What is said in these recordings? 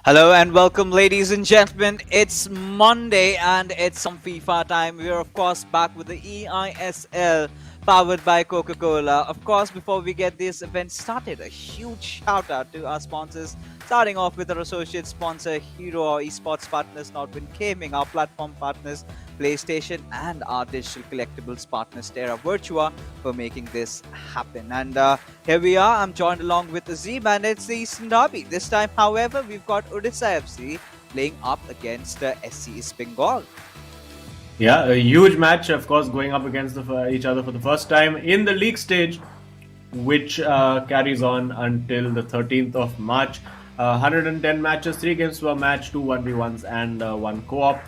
Hello and welcome, ladies and gentlemen. It's Monday and it's some FIFA time. We are, of course, back with the eISL powered by Coca Cola. Of course, before we get this event started, a huge shout out to our sponsors. Starting off with our associate sponsor, Hero, our esports partners, Nordwind Gaming, our platform partners, PlayStation, and our digital collectibles partners, Terra Virtua, for making this happen. And here we are. I'm joined along with Azim, and it's the Eastern Derby. This time, however, we've got Odisha FC playing up against SCEB Bengal. Yeah, a huge match, of course, going up against each other for the first time in the league stage, which carries on until the 13th of March. 110 matches, 3 games per match, 2 1v1s, and 1 co op.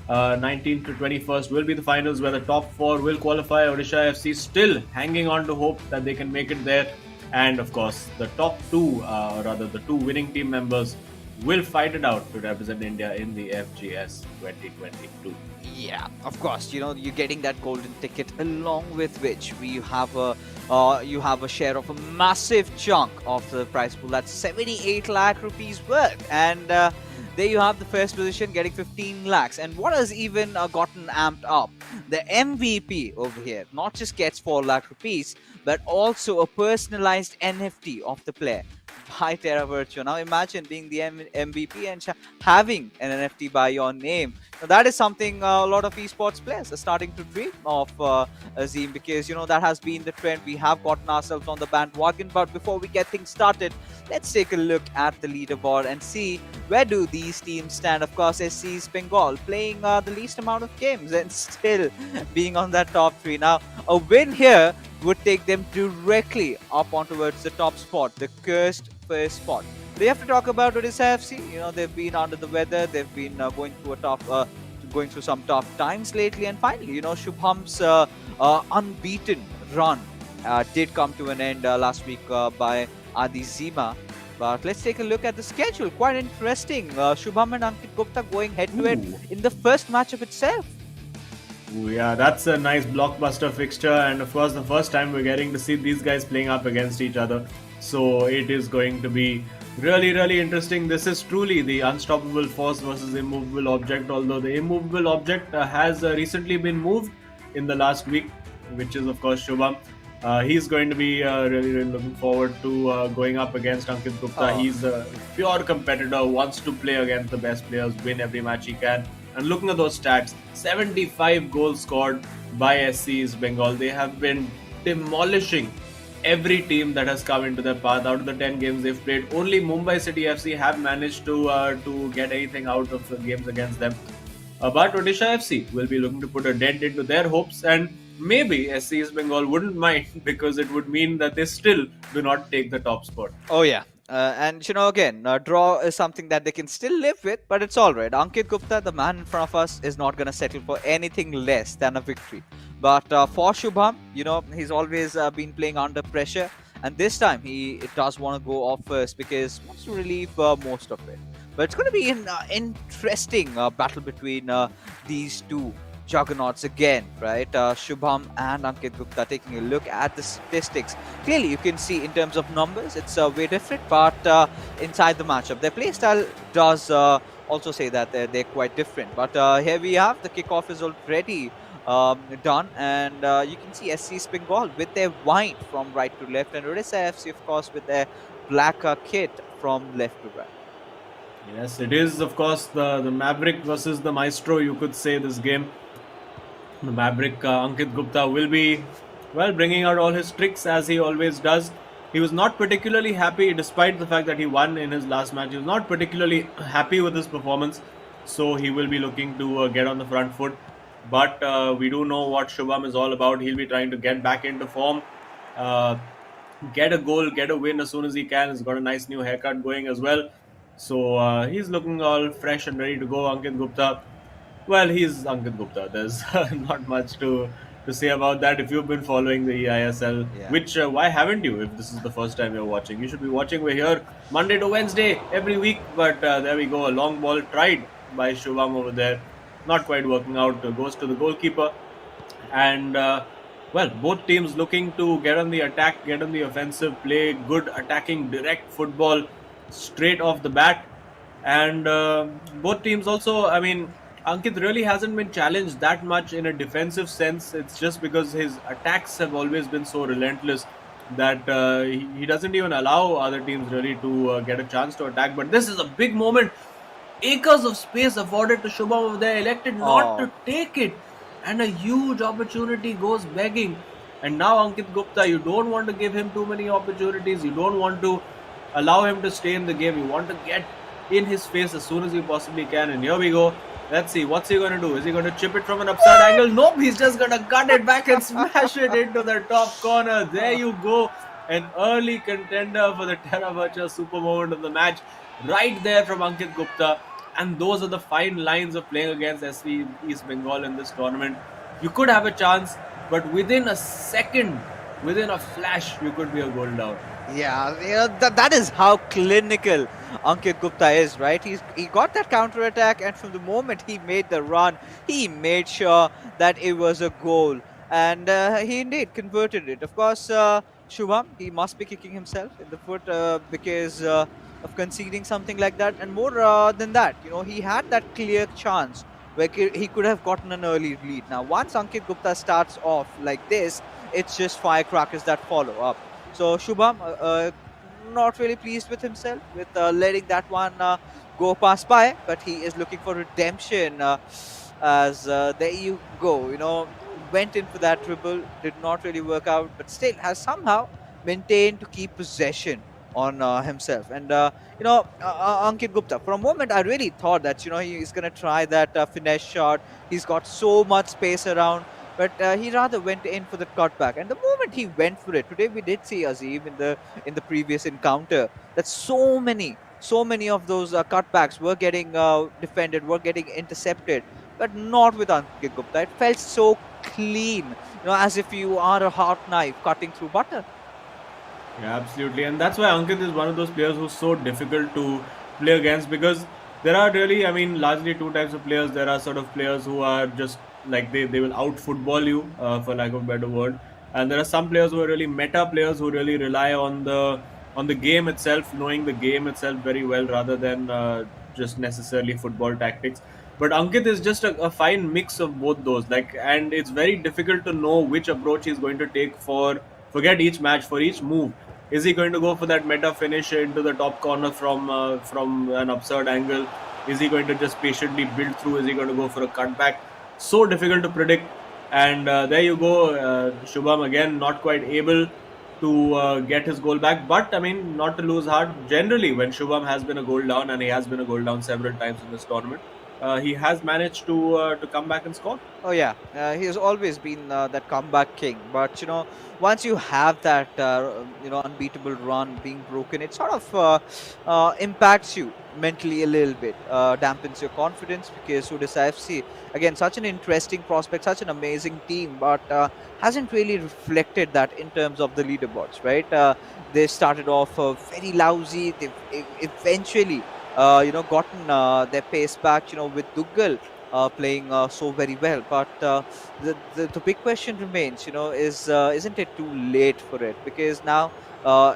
19th to 21st will be the finals where the top 4 will qualify. Odisha FC still hanging on to hope that they can make it there. And of course, the top 2, or rather the 2 winning team members, will fight it out to represent India in the FGS 2022. Yeah, of course. You're getting that golden ticket, along with which you have a share of a massive chunk of the prize pool. That's 78 lakh rupees worth, and there you have the first position getting 15 lakhs. And what has even gotten amped up? The MVP over here not just gets 4 lakh rupees, but also a personalized NFT of the player by Terra Virtua. Now imagine being the MVP and having an NFT by your name. Now, that is something a lot of esports players are starting to dream of, Azim, because that has been the trend. We have gotten ourselves on the bandwagon. But before we get things started, let's take a look at the leaderboard and see where do these teams stand. Of course, SCEB Bengal playing the least amount of games and still being on that top 3. Now, a win here would take them directly up on towards the top spot, the cursed first spot. We have to talk about Odisha FC. They've been under the weather. They've been going through some tough times lately. And finally, Shubham's unbeaten run did come to an end last week by Adi Zima. But let's take a look at the schedule. Quite interesting. Shubham and Ankit Gupta going head-to-head in the first matchup itself. Ooh, yeah, that's a nice blockbuster fixture, and of course, the first time we're getting to see these guys playing up against each other. So it is going to be really, really interesting. This is truly the unstoppable force versus immovable object, although the immovable object has recently been moved in the last week, which is, of course, Shubham. He's going to be really, really looking forward to going up against Ankit Gupta. Oh. He's a pure competitor, wants to play against the best players, win every match he can. And looking at those stats, 75 goals scored by SCEB Bengal. They have been demolishing every team that has come into their path. Out of the 10 games they've played, only Mumbai City FC have managed to get anything out of the games against them. But Odisha FC will be looking to put a dent into their hopes, and maybe SCEB Bengal wouldn't mind because it would mean that they still do not take the top spot. Oh, yeah. And again, draw is something that they can still live with, but it's all right. Ankit Gupta, the man in front of us, is not going to settle for anything less than a victory. But for Shubham, he's always been playing under pressure, and this time he does want to go off first because he wants to relieve most of it. But it's going to be an interesting battle between these two juggernauts again, right? Shubham and Ankit Gupta. Taking a look at the statistics, clearly you can see in terms of numbers it's way different, but inside the matchup their playstyle does also say that they're quite different. But here we have the kickoff is already done, and you can see SCEB Bengal with their white from right to left, and Odisha FC, of course, with their black kit from left to right. Yes, it is, of course, the Maverick versus the Maestro, you could say, this game. The Maverick, Ankit Gupta, will be, well, bringing out all his tricks as he always does. He was not particularly happy, despite the fact that he won in his last match. He was not particularly happy with his performance, so he will be looking to get on the front foot. But we do know what Shubham is all about. He'll be trying to get back into form, get a goal, get a win as soon as he can. He's got a nice new haircut going as well. So he's looking all fresh and ready to go. Ankit Gupta, well, he's Ankit Gupta. There's not much to say about that. If you've been following the eISL, Yeah. which why haven't you? If this is the first time you're watching, you should be watching. We're here Monday to Wednesday every week. But there we go. A long ball tried by Shubham over there, not quite working out. Goes to the goalkeeper, and well, both teams looking to get on the attack, get on the offensive, play good attacking direct football straight off the bat. And both teams also, I mean, Ankit really hasn't been challenged that much in a defensive sense. It's just because his attacks have always been so relentless that he doesn't even allow other teams really to get a chance to attack. But this is a big moment. Acres of space afforded to Shubham over there, elected not Oh, to take it, and a huge opportunity goes begging. And now Ankit Gupta, you don't want to give him too many opportunities. You don't want to allow him to stay in the game. You want to get in his face as soon as you possibly can. And here we go. Let's see, what's he going to do? Is he going to chip it from an upside angle? Nope, he's just going to cut it back and smash it into the top corner. There you go. An early contender for the Terra super moment of the match. Right there from Ankit Gupta. And those are the fine lines of playing against SC East Bengal in this tournament. You could have a chance, but within a second, within a flash, you could be a goal down. yeah, that is how clinical Ankit Gupta is, right? He got that counter attack, and from the moment he made the run, he made sure that it was a goal, and he indeed converted it. Of course, Shubham, he must be kicking himself in the foot because of conceding something like that, and more than that, he had that clear chance where he could have gotten an early lead. Now, once Ankit Gupta starts off like this, it's just firecrackers that follow up. So Shubham, not really pleased with himself with letting that one go past by, but he is looking for redemption. As there you go, went in for that dribble, did not really work out, but still has somehow maintained to keep possession on himself. And Ankit Gupta, for a moment, I really thought that he's gonna try that finesse shot. He's got so much space around, but he rather went in for the cutback. And the moment he went for it, today we did see Azim in the previous encounter that so many of those cutbacks were getting defended, were getting intercepted, but not with Ankit Gupta. It felt so clean, as if you are a hot knife cutting through butter. Yeah, absolutely. And that's why Ankit is one of those players who's so difficult to play against because there are really, I mean, largely two types of players. There are sort of players who are just like they will out football you, for lack of a better word. And there are some players who are really meta players who really rely on the game itself, knowing the game itself very well rather than just necessarily football tactics. But Ankit is just a fine mix of both those. Like, and it's very difficult to know which approach he's going to take for forget each match for each move. Is he going to go for that meta finish into the top corner from an absurd angle? Is he going to just patiently build through? Is he going to go for a cutback? So difficult to predict. And there you go, Shubham again not quite able to get his goal back. But I mean, not to lose heart. Generally, when Shubham has been a goal down, and he has been a goal down several times in this tournament, he has managed to come back and score. Oh yeah, he has always been that comeback king. But once you have that unbeatable run being broken, it sort of impacts you mentally a little bit, dampens your confidence because Odisha FC, again, such an interesting prospect, such an amazing team, but hasn't really reflected that in terms of the leaderboards, right? They started off very lousy. They've eventually gotten their pace back, with Duggal playing so very well. But the big question remains, isn't it too late for it? Because now,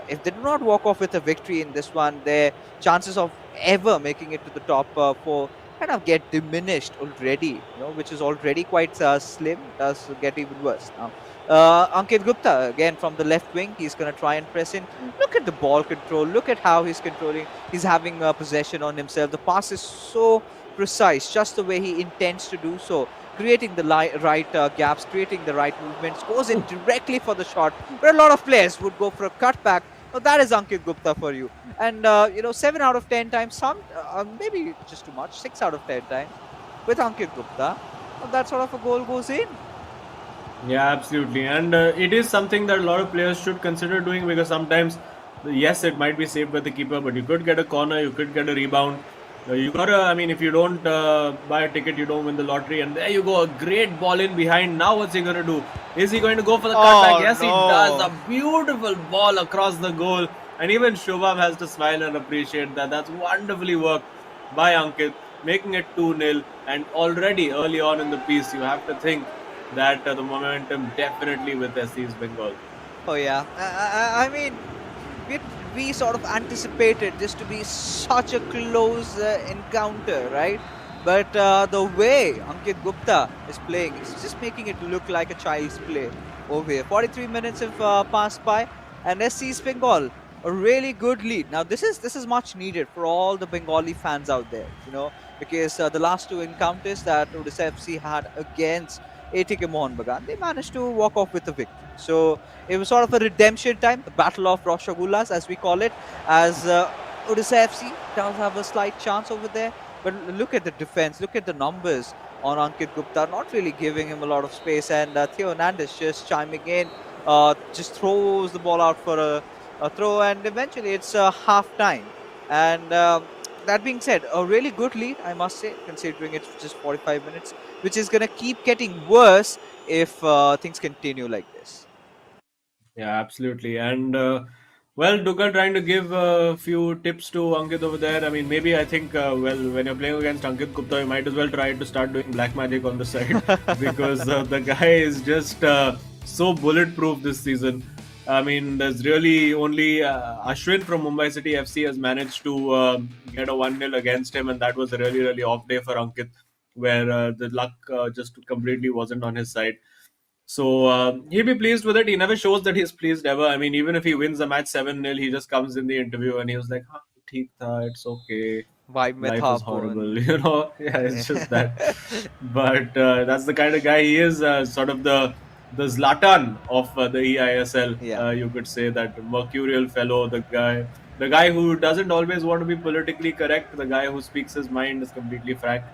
if they do not walk off with a victory in this one, their chances of ever making it to the top four kind of get diminished already, which is already quite slim. Does get even worse now. Ankit Gupta again from the left wing. He's going to try and press in. Look at the ball control. Look at how he's controlling. He's having possession on himself. The pass is so precise, just the way he intends to do so, creating the right gaps, creating the right movements, goes in directly for the shot, where a lot of players would go for a cutback. Well, that is Ankit Gupta for you. And, 7 out of 10 times, maybe just too much, 6 out of 10 times, with Ankit Gupta, that sort of a goal goes in. Yeah, absolutely. And it is something that a lot of players should consider doing because sometimes, yes, it might be saved by the keeper, but you could get a corner, you could get a rebound. You gotta, I mean, if you don't buy a ticket, you don't win the lottery. And there you go, a great ball in behind. Now, what's he gonna do? Is he going to go for the cutback? Yes, No. he does. A beautiful ball across the goal. And even Shubham has to smile and appreciate that. That's wonderfully worked by Ankit, making it 2-0. And already early on in the piece, you have to think that the momentum definitely with SC's Bengal. Oh, yeah. I mean, we sort of anticipated this to be such a close encounter, right? But the way Ankit Gupta is playing, it's just making it look like a child's play over here. 43 minutes have passed by, and SC's Bengal, a really good lead. Now this is much needed for all the Bengali fans out there, because the last two encounters that Odisha FC had against ATK Mohun Bagan, they managed to walk off with a victory. So it was sort of a redemption time, the battle of Roshagulas, as we call it, as Odisha FC does have a slight chance over there. But look at the defense, look at the numbers on Ankit Gupta, not really giving him a lot of space. And Theo Hernandez just chiming in, just throws the ball out for a throw, and eventually it's half time. And that being said, a really good lead, I must say, considering it's just 45 minutes, which is going to keep getting worse if things continue like this. Yeah, absolutely. And well, Dugal trying to give a few tips to Ankit over there. I mean, maybe I think, well, when you're playing against Ankit Gupta, you might as well try to start doing black magic on the side because the guy is just so bulletproof this season. I mean, there's really only Ashwin from Mumbai City FC has managed to get a 1-0 against him, and that was a really, really off day for Ankit, where the luck just completely wasn't on his side. So he'll be pleased with it. He never shows that he's pleased ever. I mean, even if he wins the match 7-0, he just comes in the interview and he was like, "Haan, theek tha, it's okay. Vibe mein Life tha is horrible." apun. Yeah, it's just that. But that's the kind of guy he is. Sort of the Zlatan of the eISL. Yeah. You could say that mercurial fellow, the guy who doesn't always want to be politically correct, the guy who speaks his mind, is completely frank.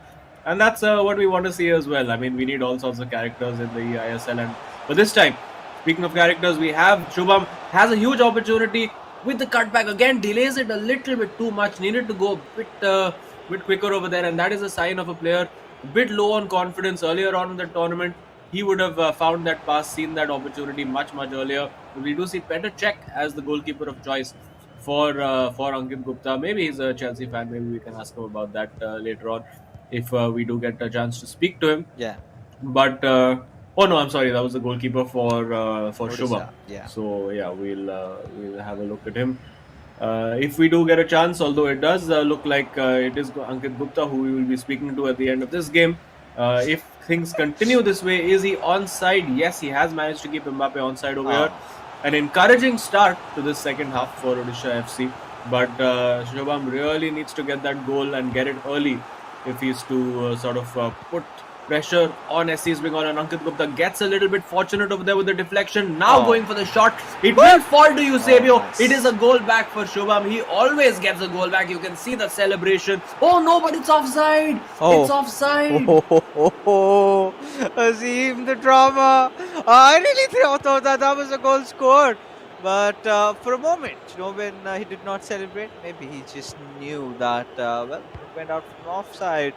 And that's what we want to see as well. I mean, we need all sorts of characters in the eISL. But this time, speaking of characters, we have Shubham has a huge opportunity with the cutback. Again, delays it a little bit too much. Needed to go a bit quicker over there. And that is a sign of a player a bit low on confidence earlier on in the tournament. He would have found that pass, seen that opportunity much, much earlier. We do see Petr Cech as the goalkeeper of choice for Ankit Gupta. Maybe he's a Chelsea fan. Maybe we can ask him about that later on if we do get a chance to speak to him. Yeah. But oh no, I'm sorry, that was the goalkeeper for Shubham. Yeah. So yeah, we'll have a look at him if we do get a chance. Although it does look like it is Ankit Gupta who we will be speaking to at the end of this game. If things continue this way, is he onside? Yes, he has managed to keep Mbappe onside over here. An encouraging start to this second half for Odisha FC. But Shubham really needs to get that goal and get it early if he's to sort of put pressure on SC's Bengal. And Ankit Gupta gets a little bit fortunate over there with the deflection. Now going for the shot. It will fall to Eusebio. Nice. It is a goal back for Shubham. He always gets a goal back. You can see the celebration. Oh no, but it's offside. It's offside. Azim, the drama. I really thought that was a goal scored. But for a moment, when he did not celebrate, maybe he just knew that, well, it went out from offside.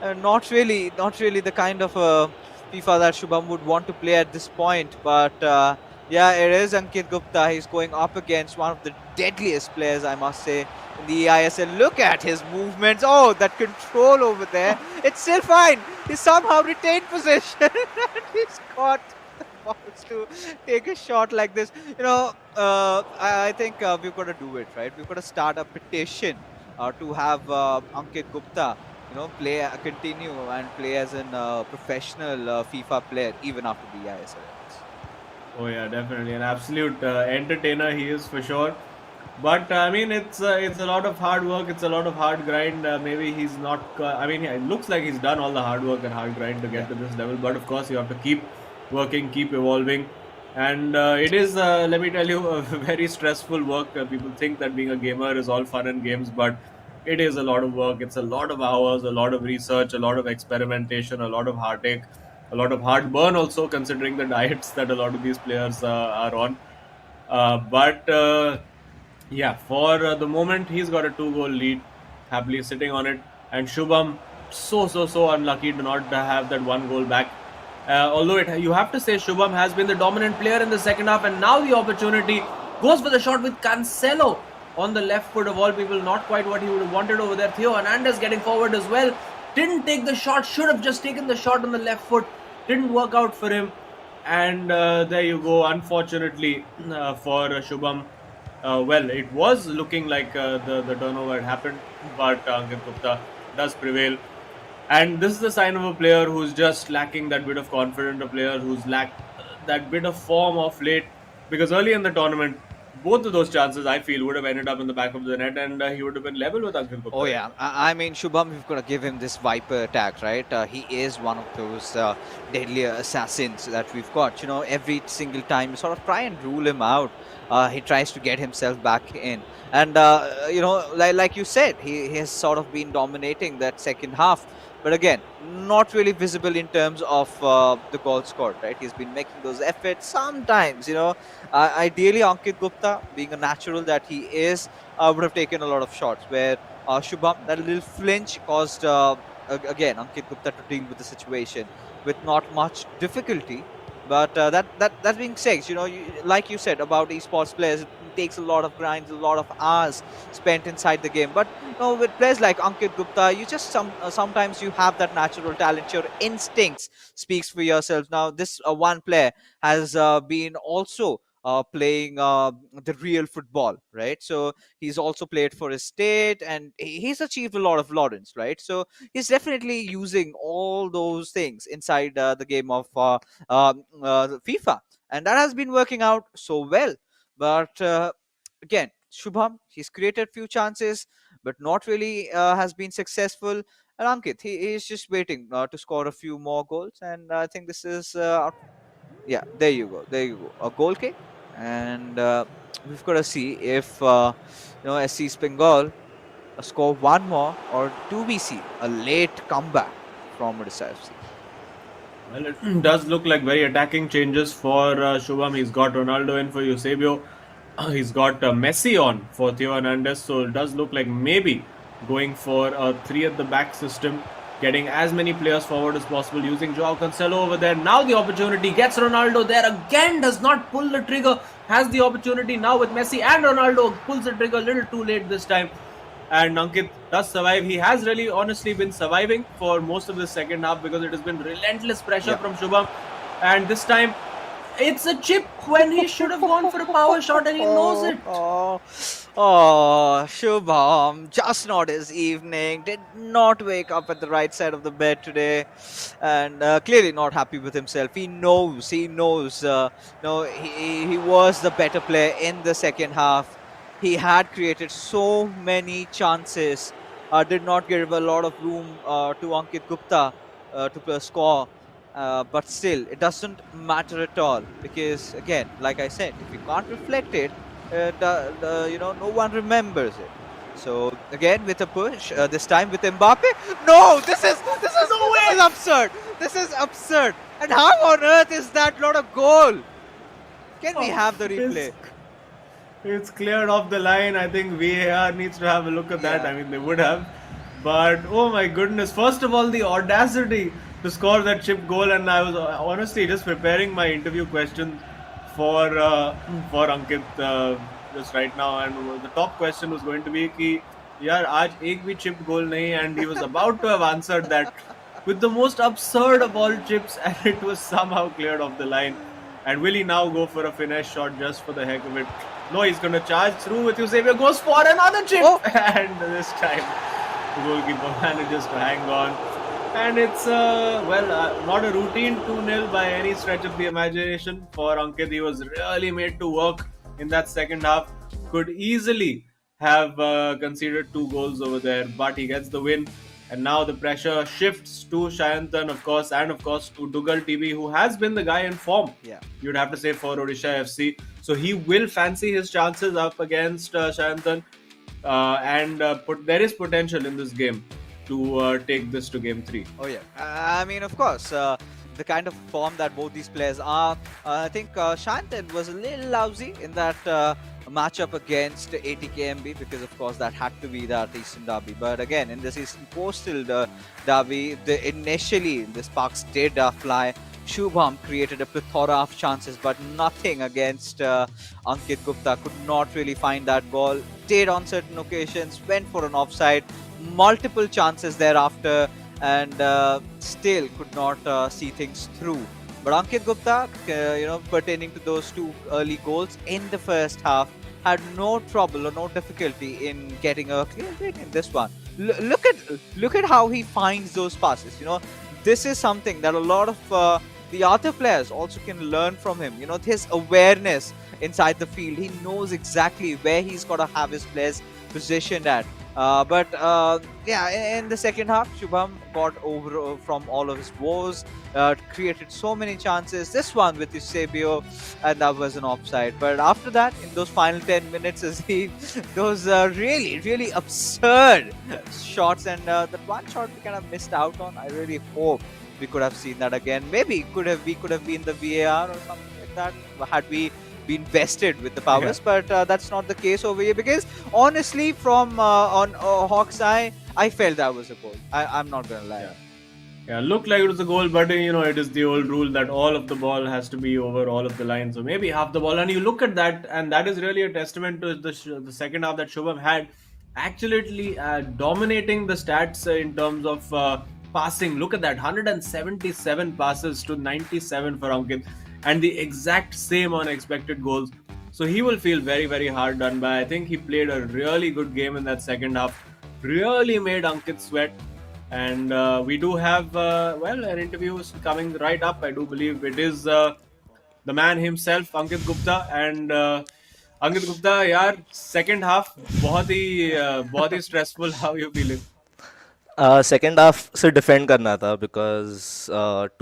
Not really the kind of FIFA that Shubham would want to play at this point. But yeah, it is Ankit Gupta. He's going up against one of the deadliest players, I must say, in the eISL. Look at his movements. Oh, that control over there. It's still fine. He somehow retained possession. And he's caught to take a shot like this. I think we've got to do it, right? We've got to start a petition to have Ankit Gupta, continue and play as a professional FIFA player even after the eISL. Oh yeah, definitely an absolute entertainer he is for sure. But I mean, it's a lot of hard work. It's a lot of hard grind. Maybe he's not. I mean, it looks like he's done all the hard work and hard grind to get to this level. But of course, you have to keep working, keep evolving, and it is, let me tell you, a very stressful work. People think that being a gamer is all fun and games, but it is a lot of work. It's a lot of hours, a lot of research, a lot of experimentation, a lot of heartache, a lot of heartburn also, considering the diets that a lot of these players are on. But yeah, for the moment, he's got a 2-goal lead, happily sitting on it. And Shubham, so unlucky to not have that 1 goal back. Although you have to say Shubham has been the dominant player in the second half, and now the opportunity goes for the shot with Cancelo on the left foot of all people. Not quite what he would have wanted over there. Theo Hernandez getting forward as well. Didn't take the shot. Should have just taken the shot on the left foot. Didn't work out for him. And there you go. Unfortunately for Shubham, well, it was looking like the turnover had happened, but Ankit Gupta does prevail. And this is the sign of a player who's just lacking that bit of confidence, a player who's lacked that bit of form of late. Because early in the tournament, both of those chances I feel would have ended up in the back of the net, and he would have been level with Ankit Oh Gupta right yeah, now. I mean Shubham, we've got to give him this Viper attack, right? He is one of those deadly assassins that we've got. You know, every single time you sort of try and rule him out, he tries to get himself back in. And you know, like you said, he has sort of been dominating that second half. But again, not really visible in terms of the goal scored, right? He's been making those efforts sometimes. You know, ideally Ankit Gupta, being a natural that he is, would have taken a lot of shots where Shubham, that little flinch caused again Ankit Gupta to deal with the situation with not much difficulty. But that being said, you know, like you said about esports players, it takes a lot of grinds, a lot of hours spent inside the game. But you know, with players like Ankit Gupta, you just sometimes you have that natural talent. Your instincts speaks for yourself. Now, this one player has been also playing the real football, right? So he's also played for his state, and he's achieved a lot of laurels, right? So he's definitely using all those things inside the game of FIFA, and that has been working out so well. But again, Shubham, he's created few chances, but not really has been successful. And Ankit, he is just waiting to score a few more goals, and I think this is yeah, there you go. There you go. A goal kick. And we've got to see if you know, SC Bengal score one more, or do we see a late comeback from Odisha FC? Well, it does look like very attacking changes for Shubham. He's got Ronaldo in for Eusebio. He's got Messi on for Theo Hernandez. So it does look like maybe going for a three at the back system, getting as many players forward as possible, using Joao Cancelo over there. Now the opportunity gets Ronaldo there again, does not pull the trigger, has the opportunity now with Messi and Ronaldo, pulls the trigger a little too late this time. And Ankit does survive. He has really honestly been surviving for most of the second half because it has been relentless pressure Yeah. from Shubham. And this time, it's a chip when he should have gone for a power shot, and he knows it. Shubham, just not his evening. Did not wake up at the right side of the bed today, and clearly not happy with himself. He knows. No, he was the better player in the second half. He had created so many chances. Did not give a lot of room to Ankit Gupta to score. But still, it doesn't matter at all because, again, like I said, if you can't reflect it, you know, no one remembers it. So again, with a push, this time with Mbappe. No, this is absurd. This is absurd. And how on earth is that not a goal? Can we have the replay? It's cleared off the line. I think VAR needs to have a look at that. Yeah. I mean, they would have. But oh my goodness. First of all, the audacity to score that chip goal. And I was honestly just preparing my interview questions for Ankit just right now. And the top question was going to be कि यार आज एक भी chip goal नहीं, and he was about to have answered that with the most absurd of all chips, and it was somehow cleared off the line. And will he now go for a finesse shot just for the heck of it? No, he's going to charge through with Eusebio, goes for another chip, and this time the goalkeeper manages to hang on. And it's, not a routine 2-0 by any stretch of the imagination for Ankit. He was really made to work in that second half. Could easily have conceded 2 goals over there, but he gets the win. And now the pressure shifts to Shayantan, of course, and of course to Dugal TV, who has been the guy in form, Yeah. you'd have to say, for Odisha FC. So he will fancy his chances up against Shayantan. And there is potential in this game to take this to game 3. Oh yeah, I mean, of course, the kind of form that both these players are. I think Shantan was a little lousy in that matchup against ATKMB because, of course, that had to be that Eastern Derby. But again, in this Eastern Coastal Derby, initially the sparks did fly. Shubham created a plethora of chances, but nothing against Ankit Gupta. Could not really find that goal. Did on certain occasions, went for an offside, multiple chances thereafter, and still could not see things through. But Ankit Gupta, pertaining to those 2 early goals in the first half, had no trouble or no difficulty in getting a clear break in this one. Look at how he finds those passes. This is something that a lot of the other players also can learn from him. His awareness inside the field. He knows exactly where he's got to have his players positioned at. But yeah, in the second half, Shubham got over from all of his woes, created so many chances. This one with Eusebio, and that was an offside. But after that, in those final 10 minutes, as he those really, really absurd shots, and that one shot we kind of missed out on. I really hope we could have seen that again. Maybe we could have been the VAR or something like that had we been vested with the powers, but that's not the case over here, because honestly, from on Hawk's Eye, I felt that was a goal. I'm not gonna lie. Yeah, looked like it was a goal, but it is the old rule that all of the ball has to be over all of the lines, so maybe half the ball. And you look at that, and that is really a testament to the second half that Shubham had, actually dominating the stats in terms of passing. Look at that, 177 passes to 97 for Ankit, and the exact same on expected goals. So he will feel very, very hard done by. I think he played a really good game in that second half. Really made Ankit sweat. And we do have, an interview coming right up. I do believe it is the man himself, Ankit Gupta. And Ankit Gupta, yaar, second half, बहुत ही stressful. How you feeling? Second half से defend करना था because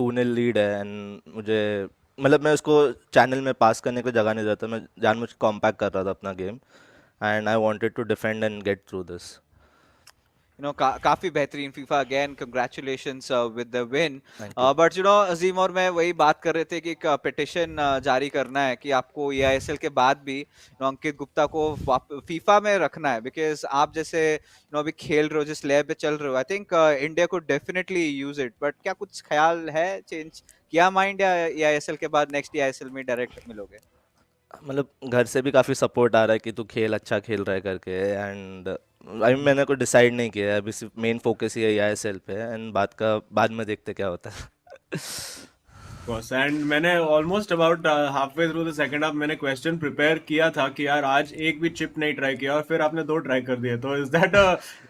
2-0 lead है and मुझे मतलब मैं उसको channel में पास करने को जगह नहीं देता, मैं जानबूझ के कॉम्पैक्ट कर रहा था अपना game and I wanted to defend and get through this. काफी बेहतरीन FIFA again, congratulations with the win. But Azeem और मैं वही बात कर रहे थे कि एक पिटिशन जारी करना है कि आपको eISL के बाद भी अंकित गुप्ता को फीफा में रखना है, बिकॉज आप जैसे अभी खेल रहे हो, जिस लेवल पे चल रहे हो, आई थिंक इंडिया को डेफिनेटली यूज इट. बट क्या कुछ ख्याल है, चेंज किया माइंड, या eISL के बाद नेक्स्ट eISL में डायरेक्ट मिलोगे? मतलब घर से भी काफ़ी सपोर्ट आ रहा है कि तू खेल, अच्छा खेल रहा है करके. एंड मैंने कोई डिसाइड नहीं किया है अभी, सिर्फ मेन फोकस ही है eISL पे एंड बाद में देखते क्या होता है. बस, एंड मैंने almost about half way through the second half मैंने क्वेश्चन प्रिपेयर किया था कि यार आज एक भी चिप नहीं ट्राई किया, और फिर आपने 2 ट्राई कर दिए. तो इज दैट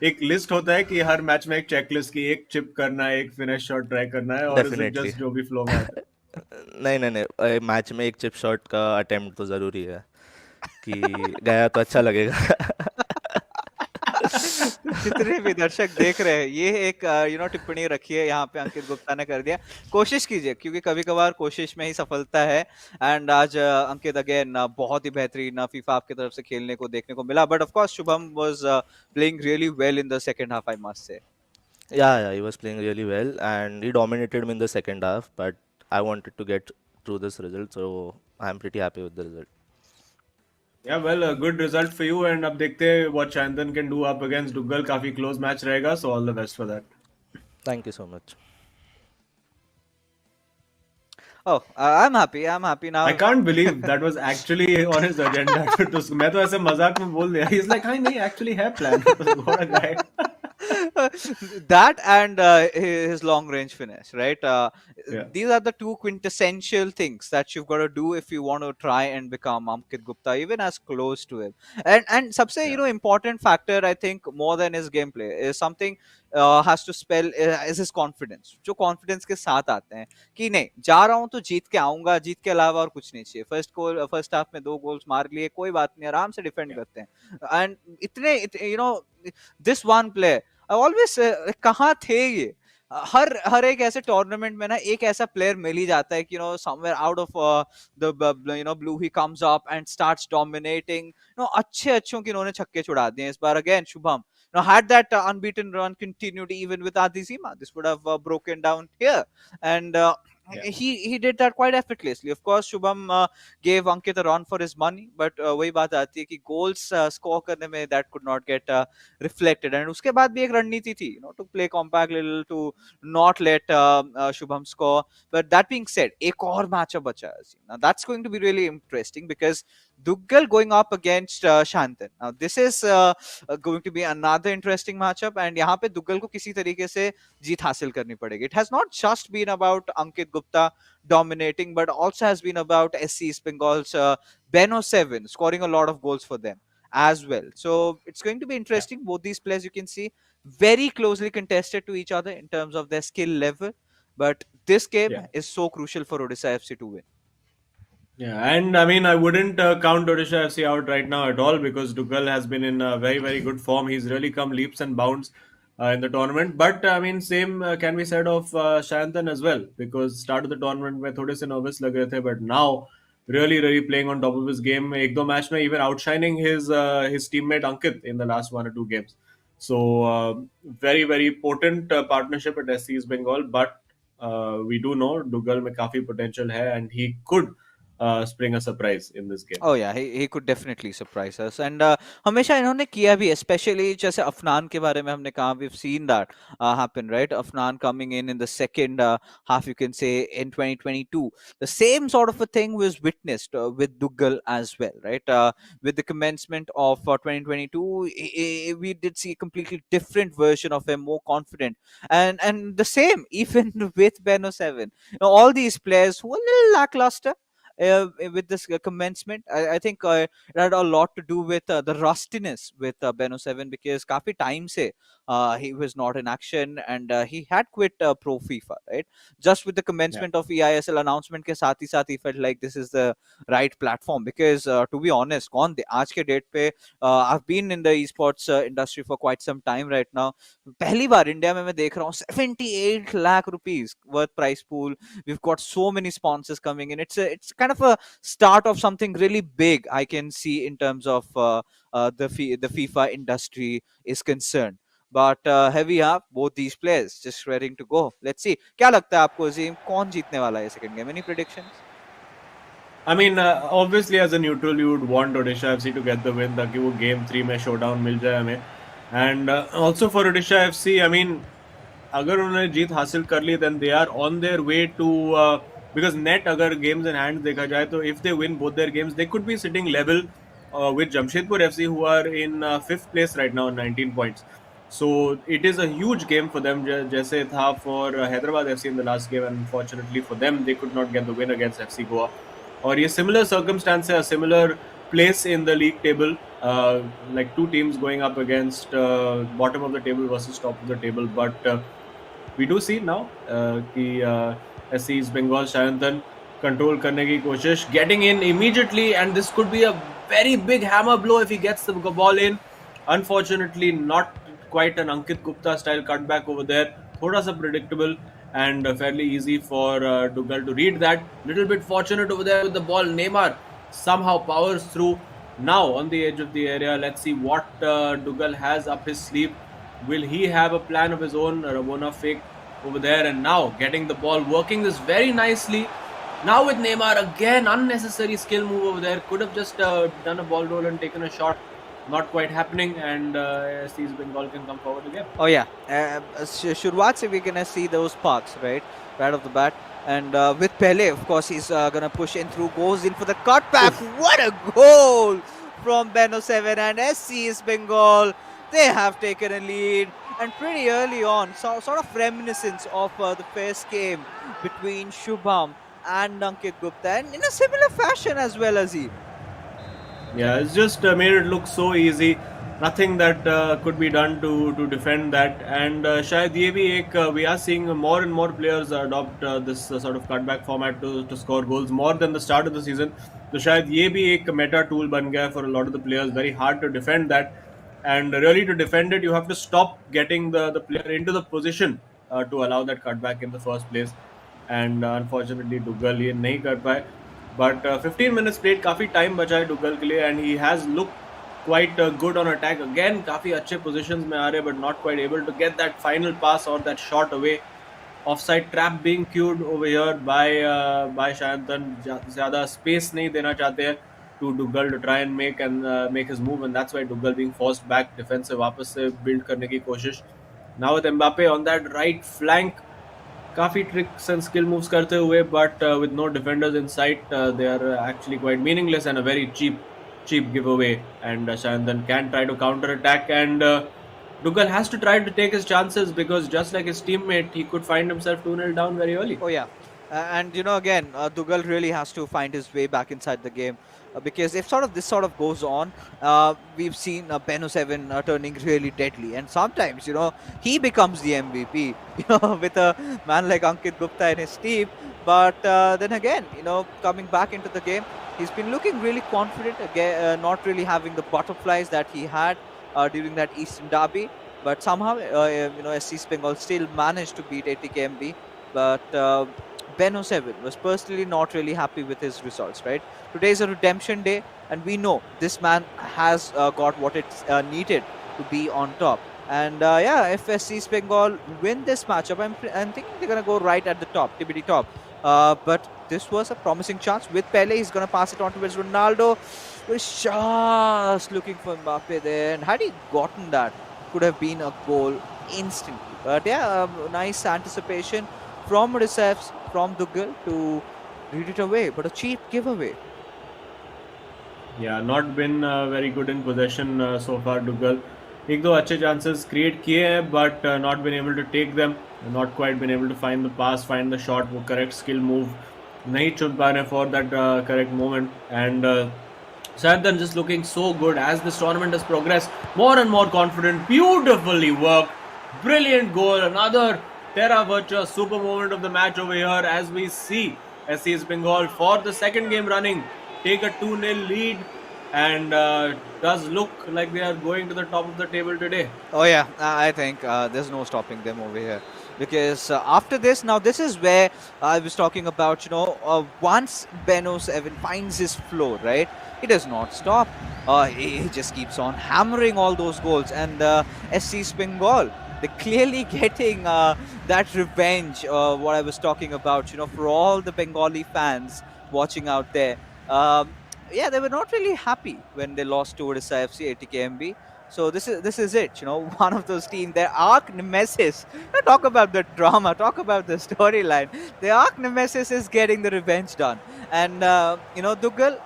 एक लिस्ट होता है कि हर मैच में एक चेकलिस्ट की एक चिप करना है, एक फिनिश शॉट ट्राई करना है, और इज इट जस्ट जो भी फ्लो में आता है? नहीं, मैच में एक चिप शॉट का अटेम्प्ट तो ज़रूरी है कि गया तो अच्छा लगेगा. जितने भी दर्शक देख रहे हैं, ये एक टिप्पणी रखी है यहाँ पे, अंकित गुप्ता ने कर दिया. कोशिश कीजिए, क्योंकि कभी कभार कोशिश में ही सफलता है. एंड आज अंकित अगेन बहुत ही बेहतरीन फीफा आपकी तरफ से खेलने को देखने को मिला. But of course Shubham was playing really well in the second half, I must say. Yeah, he was playing really well and he dominated me in the second half, but I wanted to get through this result, so I'm pretty happy with the result. Yeah, well, a good result for you, and अब देखते हैं what Chandan can do up against Duggal. काफी close match रहेगा, so all the best for that. Thank you so much. Oh, I'm happy now. I can't believe that was actually on his agenda. मैं तो ऐसे मजाक में बोल दिया. He's like, हाँ नहीं, actually है plan. What a guy. That and his long range finish, right? Yeah. These are the 2 quintessential things that you've got to do if you want to try and become Ankit Gupta, even as close to him. And सबसे important factor, I think, more than his gameplay is something has to spell is his confidence. जो confidence के साथ आते हैं कि नहीं, जा रहा हूँ तो जीत के आऊंगा, जीत के अलावा और कुछ नहीं चाहिए. फर्स्ट हाफ में 2 गोल्स मार लिए, कोई बात नहीं, आराम से डिफेंड करते हैं. एंड इतने this one player I always, कहाँ थे ये? हर एक ऐसे टूर्नामेंट में ना एक ऐसा प्लेयर मिल ही जाता है कि somewhere out of the blue he comes up and starts dominating. अच्छे अच्छों के इन्होंने छक्के छुड़ा दिए इस बार. Again Shubham had that unbeaten run continued even with Adizima, this would have broken down here. And he did that quite effortlessly. Of course, Shubham gave Ankit a run for his money, but वही बात आती है कि goals score करने में that could not get reflected. And उसके बाद भी एक रणनीति थी, to play compact little, to not let Shubham score. But that being said, एक और matchup बचा है. Now that's going to be really interesting because Duggal going up against Shantan. Now this is going to be another interesting matchup, and यहाँ पे Duggal को किसी तरीके से जीत हासिल करनी पड़ेगी. It has not just been about Ankit Gupta dominating, but also has been about SC East Bengal's Beno 7 scoring a lot of goals for them as well. So it's going to be Yeah, interesting. Both these players, you can see, very closely contested to each other in terms of their skill level. But this game yeah. is so crucial for Odisha FC to win. Yeah, and I mean, I wouldn't count Odisha FC out right now at all because Dugal has been in very, very good form. He's really come leaps and bounds in the tournament. But I mean, same can be said of Shayantan as well because start of the tournament में थोड़े से nervous लग रहे थे, but now really, really playing on top of his game. एक दो match में even outshining his teammate Ankit in the last 1 or 2 games. So very, very potent partnership at SC East Bengal. But we do know Dugal में काफी potential है and he could spring a surprise in this game. Oh yeah, he could definitely surprise us. And हमेशा इन्होंने किया भी, especially जैसे अफनान के बारे में हमने कहा, we've seen that happen, right? Afnan coming in the second half, you can say, in 2022. The same sort of a thing was witnessed with Dugal as well, right? With the commencement of 2022, we did see a completely different version of him, more confident, and the same even with Beno 7. All these players who were a little lackluster with this commencement. I think it had a lot to do with the rustiness with Beno 7 because काफी time से he was not in action and he had quit pro FIFA, right? Just with the Yeah. commencement of eISL announcement के साथ he felt like this is the right platform because to be honest, आज के date पे I've been in the esports industry for quite some time right now. पहली बार India में मैं देख रहा हूँ 78 lakh rupees worth price pool. We've got so many sponsors coming in. It's kind of a start of something really big I can see in terms of the FIFA industry is concerned. But here we have both these players just ready to go. Let's see. क्या लगता है आपको अजीम कौन जीतने वाला है second game? Any predictions? I mean, obviously as a neutral, you would want Odisha FC to get the win ताकि वो game 3 में showdown मिल जाए हमें. And also for Odisha FC, I mean, अगर उन्होंने जीत हासिल कर ली, then they are on their way to because net अगर games in hand देखा जाए तो if they win both their games, they could be sitting level with Jamshedpur FC who are in 5th place right now on 19 points. So it is a huge game for them, जैसे था for Hyderabad FC in the last game, and unfortunately for them, they could not get the win against FC Goa. और ये similar circumstance है, a similar place in the league table, like two teams going up against bottom of the table versus top of the table. But we do see now कि SC East Bengal Shayantan control करने की कोशिश, getting in immediately, and this could be a very big hammer blow if he gets the ball in. Unfortunately, not quite an Ankit Gupta style cutback over there. थोड़ा सा predictable and fairly easy for Dugal to read that. Little bit fortunate over there with the ball. Neymar somehow powers through. Now on the edge of the area, let's see what Dugal has up his sleeve. Will he have a plan of his own? Rabona fake over there, and now getting the ball, working this very nicely. Now with Neymar again, unnecessary skill move over there. Could have just done a ball roll and taken a shot. Not quite happening, and SC Bengal can come forward again. Oh yeah, शुरुआत से we're gonna see those sparks, right off the bat. And with Pele, of course, he's gonna push in through, goes in for the cutback. Oof. What a goal from Beno 7 and SC East Bengal. They have taken a lead, and pretty early on, so sort of reminiscence of the first game between Shubham and Ankit Gupta, and in a similar fashion as well as he. Yeah, it's just made it look so easy. Nothing that could be done to defend that. And शायद ये भी एक we are seeing more and more players adopt this sort of cutback format to score goals more than the start of the season. तो शायद ये भी एक meta tool बन गया for a lot of the players. Very hard to defend that. And really to defend it, you have to stop getting the player into the position to allow that cutback in the first place. And unfortunately, Dugal ये नहीं कर पाए. But 15 minutes played, काफी time बचा है Dugal के लिए, and he has looked quite good on attack again. काफी अच्छे positions में आ रहे, but not quite able to get that final pass or that shot away. Offside trap being queued over here by Shayantan. ज़्यादा space नहीं देना चाहते हैं to Dugal to try and make his move, and that's why Dugal being forced back defensive वापस से build करने की कोशिश. Now with Mbappe on that right flank, काफी tricks and skill moves करते हुए, but with no defenders in sight, they are actually quite meaningless and a very cheap giveaway. And Shayantan can try to counter attack, and Dugal has to try to take his chances because just like his teammate, he could find himself 2-0 down very early. Oh yeah, And again, Dugal really has to find his way back inside the game, because if this sort of goes on, we've seen Beno Seven turning really deadly, and sometimes he becomes the MVP, with a man like Ankit Gupta in his team. But then again, coming back into the game, he's been looking really confident again, not really having the butterflies that he had during that Eastern Derby. But somehow, SC Bengal still managed to beat ATKMB. But Ben 07 was personally not really happy with his results, right? Today is a redemption day, and we know this man has got what it's needed to be on top. And yeah, if SC Bengal win this matchup, I'm thinking they're going to go right at the top, TBD top. But this was a promising chance with Pele. He's going to pass it on towards Ronaldo. Was just looking for Mbappe there, and had he gotten that, could have been a goal instantly. But yeah, nice anticipation from Recefs, from Dugal to read it away, but a cheap giveaway. Yeah, not been very good in possession so far, Dugal. एक दो अच्छे chances create किए हैं, but not been able to take them. Not quite been able to find the pass, find the shot, वो correct skill move नहीं चुन पा रहे for that correct moment. And Santhan just looking so good as this tournament has progressed. More and more confident, beautifully worked, brilliant goal. Another Terra Virtua super moment of the match over here as we see SC's Bengal for the second game running take a 2-0 lead, and does look like they are going to the top of the table today. Oh yeah, I think there's no stopping them over here, because after this, now this is where I was talking about. Once Benos Evan finds his flow, right, he does not stop. He just keeps on hammering all those goals, and SC Bengal, they're clearly getting that revenge. What I was talking about, for all the Bengali fans watching out there. Yeah, they were not really happy when they lost to Odisha FC ATKMB. So this is it. One of those teams, their arch nemesis. Talk about the drama. Talk about the storyline. The arch nemesis is getting the revenge done, and Dugal,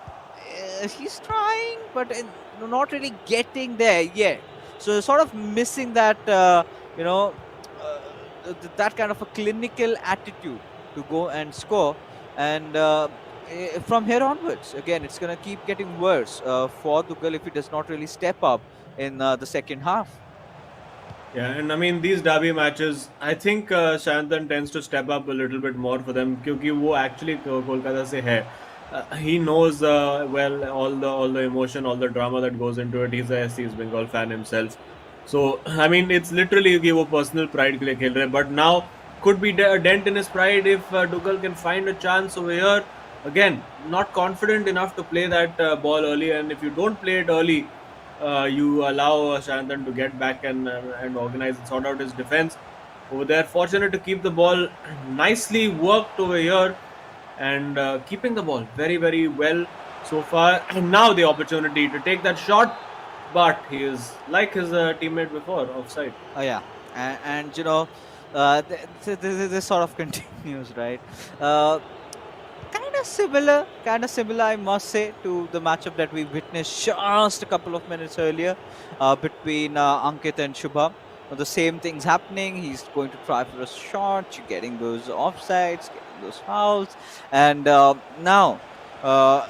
he's trying, but not really getting there yet. So sort of missing that, you know, that kind of a clinical attitude to go and score, and from here onwards, again, it's going to keep getting worse for Dugal if he does not really step up in the second half. Yeah, and I mean these derby matches, I think Shantan tends to step up a little bit more for them क्योंकि वो actually Kolkata से है. He knows well all the emotion, all the drama that goes into it. He's a SC Bengal fan himself. So I mean it's literally कि वो personal pride के लिए खेल रहे हैं. But now could be a dent in his pride if Dugal can find a chance over here. Again, not confident enough to play that ball early, and if you don't play it early, you allow Shantan to get back and organize and sort out his defense over there. Fortunate to keep the ball nicely worked over here, and keeping the ball very, very well so far. And now the opportunity to take that shot, but he is like his teammate before, offside. Oh yeah, and this sort of continues, right? Uh, kind of similar, I must say, to the matchup that we witnessed just a couple of minutes earlier between Ankit and Shubham. The same thing's happening. He's going to try for a shot, getting those offsides, getting those fouls, and now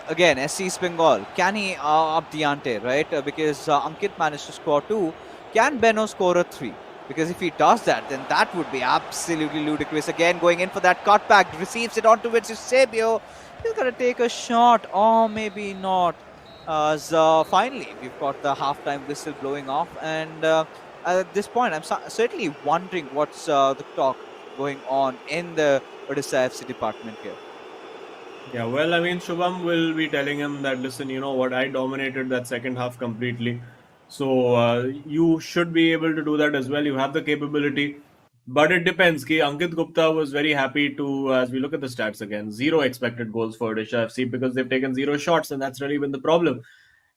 again, SC Bengal, can he up the ante, right? Because Ankit managed to score two. Can Beno score a three? Because if he does that, then that would be absolutely ludicrous. Again, going in for that cutback, receives it onto Eusebio. He's going to take a shot, or maybe not. So finally, we've got the halftime whistle blowing off. And at this point, I'm certainly wondering what's the talk going on in the Odisha FC department here. Yeah, well, I mean, Shubham will be telling him that, listen, you know what, I dominated that second half completely. So you should be able to do that as well. You have the capability. But it depends. Ki Ankit Gupta was very happy to, as we look at the stats again, zero expected goals for Odisha FC because they've taken zero shots, and that's really been the problem.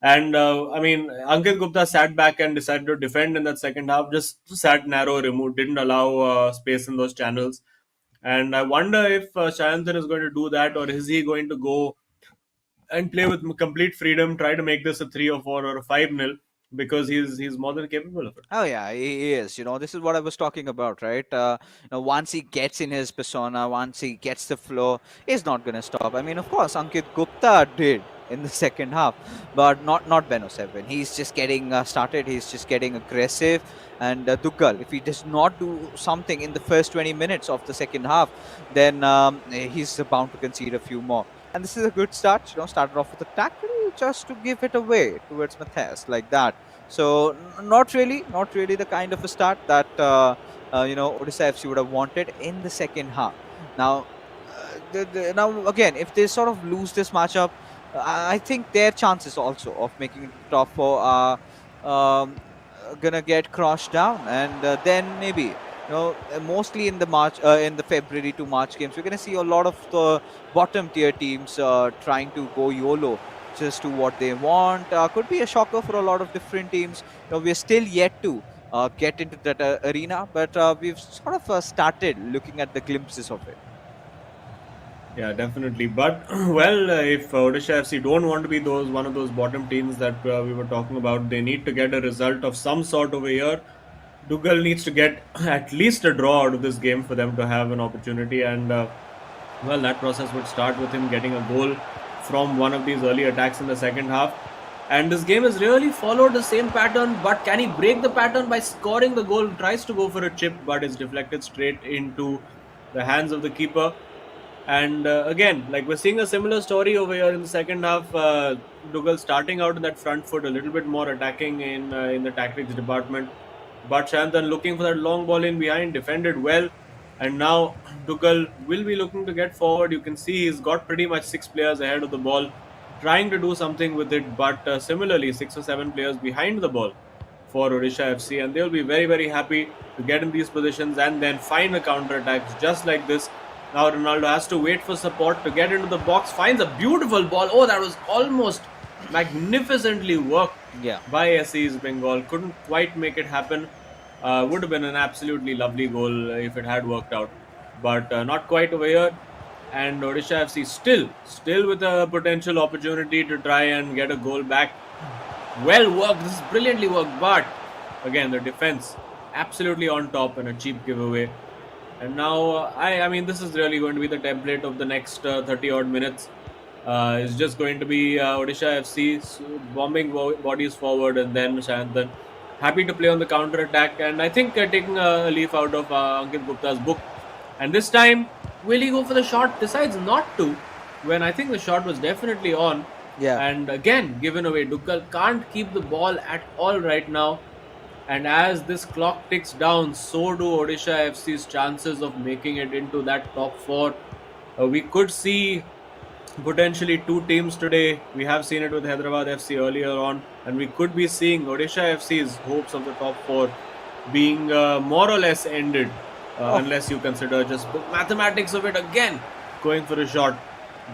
And I mean, Ankit Gupta sat back and decided to defend in that second half, just sat narrow, removed, didn't allow space in those channels. And I wonder if Shayantan is going to do that, or is he going to go and play with complete freedom, try to make this a 3 or 4 or a 5-0, because he's more than capable of it. Oh yeah, he is. This is what I was talking about, right? Once he gets in his persona, once he gets the flow, he's not gonna stop. I mean, of course, Ankit Gupta did in the second half, but not Beno Seven. He's just getting started. He's just getting aggressive. And Duggal, if he does not do something in the first 20 minutes of the second half, then he's bound to concede a few more. And this is a good start. Started off with a tackle just to give it away towards Matthias like that. So not really the kind of a start that Odisha FC would have wanted in the second half. Now, now again, if they sort of lose this matchup, I think their chances also of making it top four are gonna get crushed down, and then maybe mostly in the February to March games, we're gonna see a lot of the bottom tier teams trying to go YOLO just do what they want. Could be a shocker for a lot of different teams. We're still yet to get into that arena, but we've sort of started looking at the glimpses of it. Yeah, definitely. But well, if Odisha FC don't want to be one of those bottom teams that we were talking about, they need to get a result of some sort over here. Dougal needs to get at least a draw out of this game for them to have an opportunity, and well, that process would start with him getting a goal from one of these early attacks in the second half. And this game has really followed the same pattern, but can he break the pattern by scoring the goal? Tries to go for a chip, but is deflected straight into the hands of the keeper. And again, like we're seeing a similar story over here in the second half. Dougal starting out in that front foot, a little bit more attacking in the tactics department. But Shantan looking for that long ball in behind, defended well. And now Dougal will be looking to get forward. You can see he's got pretty much 6 players ahead of the ball, trying to do something with it. But similarly, 6 or 7 players behind the ball for Odisha FC. And they'll be very, very happy to get in these positions and then find the counter attacks just like this. Now Ronaldo has to wait for support to get into the box. Finds a beautiful ball. Oh, that was almost magnificently worked by SC's Bengal. Couldn't quite make it happen. Would have been an absolutely lovely goal if it had worked out. But not quite over here. And Odisha FC still with a potential opportunity to try and get a goal back. Well worked. This is brilliantly worked. But again, the defense absolutely on top and a cheap giveaway. And now, I mean, this is really going to be the template of the next 30 odd minutes. It's just going to be Odisha FC bombing bodies forward, and then Shantan happy to play on the counter attack. And I think taking a leaf out of Ankit Gupta's book. And this time, will he go for the shot? Decides not to, when I think the shot was definitely on. Yeah. And again, given away. Duggal can't keep the ball at all right now. And as this clock ticks down, so do Odisha FC's chances of making it into that top four. We could see potentially 2 teams today. We have seen it with Hyderabad FC earlier on, and we could be seeing Odisha FC's hopes of the top four being more or less ended, unless you consider just mathematics of it again, going for a shot,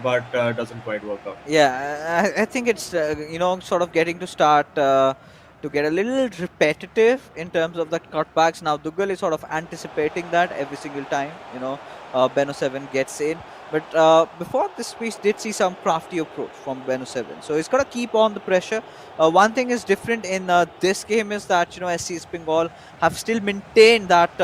but doesn't quite work out. Yeah, I think it's sort of getting to start to get a little repetitive in terms of the cutbacks. Now Dougal is sort of anticipating that every single time Beno 7 gets in. But before this, we did see some crafty approach from Beno 7. So he's got to keep on the pressure. One thing is different in this game is that SC's Bengal have still maintained that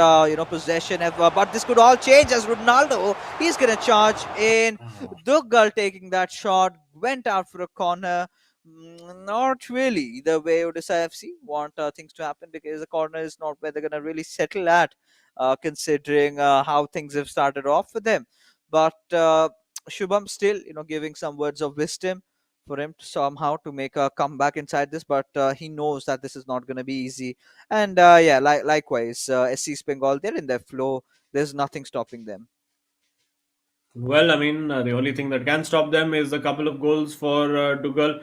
possession. But this could all change as Ronaldo, he's going to charge in. Dougal taking that shot, went out for a corner. Not really the way Odisha FC want things to happen, because the corner is not where they're going to really settle at, considering how things have started off for them. But Shubham still, giving some words of wisdom for him to somehow to make a comeback inside this. But he knows that this is not going to be easy. And yeah, likewise, SC Bengal, they're in their flow. There's nothing stopping them. Well, I mean, the only thing that can stop them is a couple of goals for Dougal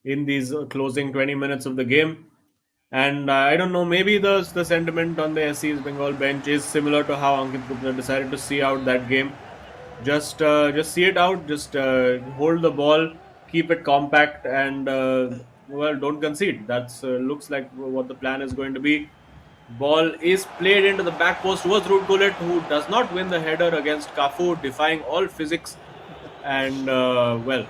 in these closing 20 minutes of the game. And I don't know, maybe the sentiment on the SC's Bengal bench is similar to how Ankit Gupta decided to see out that game. Just see it out, just hold the ball, keep it compact, and well, don't concede. That's looks like what the plan is going to be. Ball is played into the back post towards Ruud Gullit, who does not win the header against Cafu, defying all physics. And well,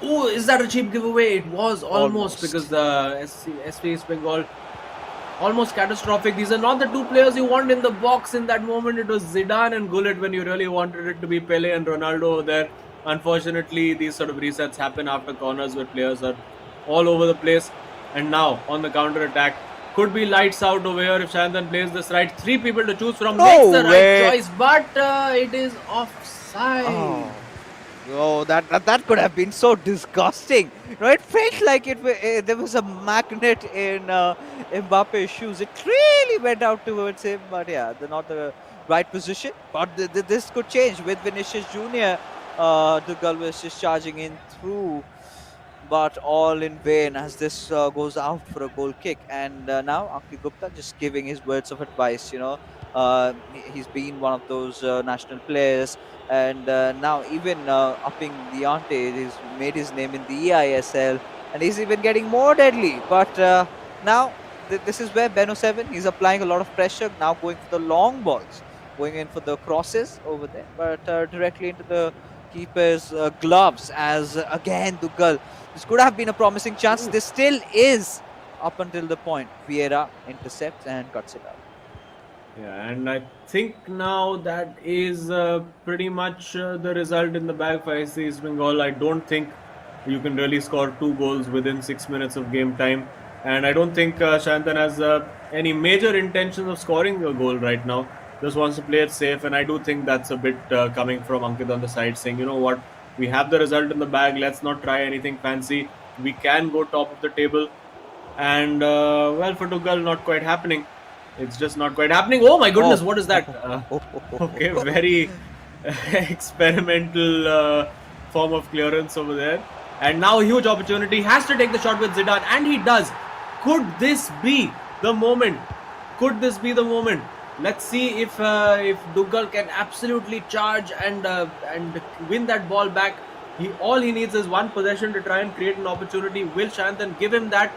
Oh, is that a cheap giveaway? It was almost, because Almost. the SV East Bengal almost catastrophic. These are not the two players you want in the box in that moment. It was Zidane and Gullit when you really wanted it to be Pele and Ronaldo over there. Unfortunately, these sort of resets happen after corners where players are all over the place. And now on the counter attack, could be lights out over here if Shantan plays this right. Three people to choose from, makes the No right way. choice, but it is offside. Oh. Oh, that could have been so disgusting. It felt like there was a magnet in Mbappe's shoes. It really went out towards him, but yeah, not the right position. But this could change with Vinicius Junior. The goal was just charging in through, but all in vain as this goes out for a goal kick. And now Ankit Gupta just giving his words of advice. He's been one of those national players, and now even upping the ante, he's made his name in the eISL, and he's even getting more deadly. But now this is where Beno 7, he's applying a lot of pressure, now going for the long balls, going in for the crosses over there, but directly into the keeper's gloves as again Dugal. This could have been a promising chance. This still is up until the point. Vieira intercepts and cuts it out. Yeah, and I think now that is pretty much the result in the bag for SC East Bengal. I don't think you can really score 2 goals within 6 minutes of game time. And I don't think Shantan has any major intentions of scoring a goal right now. Just wants to play it safe. And I do think that's a bit coming from Ankit on the side, saying, you know what, we have the result in the bag. Let's not try anything fancy. We can go top of the table. And, well, for Tugal, not quite happening. It's just not quite happening. Oh my goodness, what is that? Okay, very experimental form of clearance over there. And now a huge opportunity. Has to take the shot with Zidane, and he does. Could this be the moment? Could this be the moment? Let's see if Dugal can absolutely charge and win that ball back. All he needs is one possession to try and create an opportunity. Will Shantan give him that?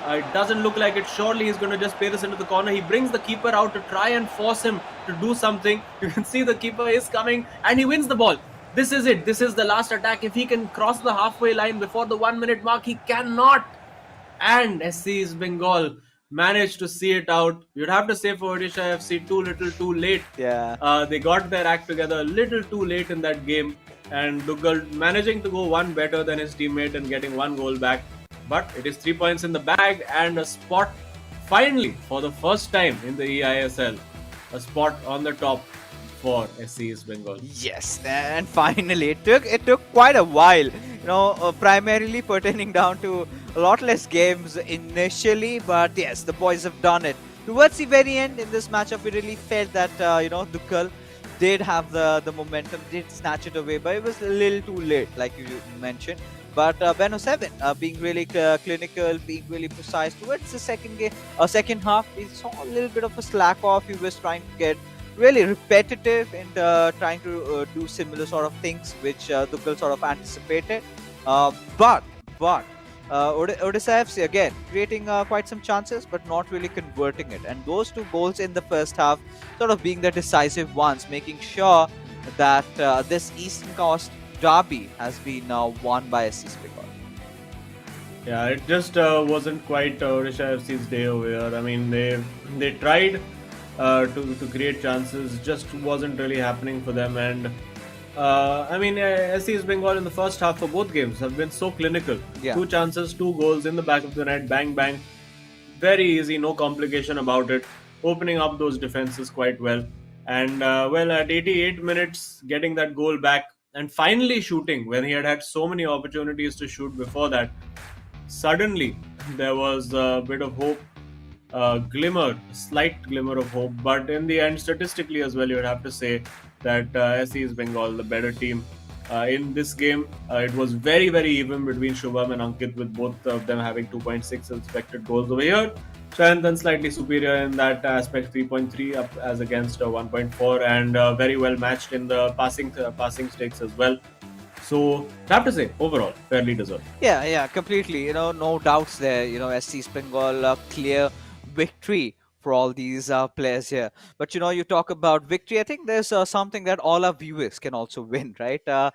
It doesn't look like it. Surely he's going to just play this into the corner. He brings the keeper out to try and force him to do something. You can see the keeper is coming and he wins the ball. This is it. This is the last attack. If he can cross the halfway line before the 1 minute mark, he cannot. And SC East Bengal managed to see it out. You'd have to say for Odisha FC, too little, too late. Yeah. They got their act together a little too late in that game. And Dugal managing to go one better than his teammate and getting 1 goal back. But it is 3 points in the bag and a spot finally for the first time in the eISL. A spot on the top for SC East Bengal. Yes, and finally it took quite a while. Primarily pertaining down to a lot less games initially, but yes, the boys have done it. Towards the very end in this matchup, we really felt that Dukkal did have the momentum, did snatch it away, but it was a little too late, like you mentioned. But Beno 7 being really clinical, being really precise towards the second half, we saw a little bit of a slack off. He was trying to get really repetitive and trying to do similar sort of things which Dukkal sort of anticipated. But Odisha FC again creating quite some chances but not really converting it. And those 2 goals in the first half sort of being the decisive ones, making sure that this Eastern Coast derby has been won by SC Bengal. Yeah, it just wasn't quite Odisha FC's day over here. I mean, they tried to create chances, just wasn't really happening for them. And SC East Bengal in the first half for both games have been so clinical. Yeah. 2 chances, 2 goals in the back of the net, bang bang, very easy, no complication about it. Opening up those defenses quite well. And at 88 minutes, getting that goal back and finally shooting when he had so many opportunities to shoot before that. Suddenly, there was a bit of hope, slight glimmer of hope. But in the end, statistically as well, you would have to say that SC East Bengal, the better team in this game. It was very, very even between Shubham and Ankit, with both of them having 2.6 expected goals over here. Shantan slightly superior in that aspect, 3.3 up as against 1.4, and very well matched in the passing stakes as well. So I have to say, overall, fairly deserved. Yeah, completely. No doubts there. SC Bengal clear victory for all these players here. But you talk about victory. I think there's something that all our viewers can also win, right? That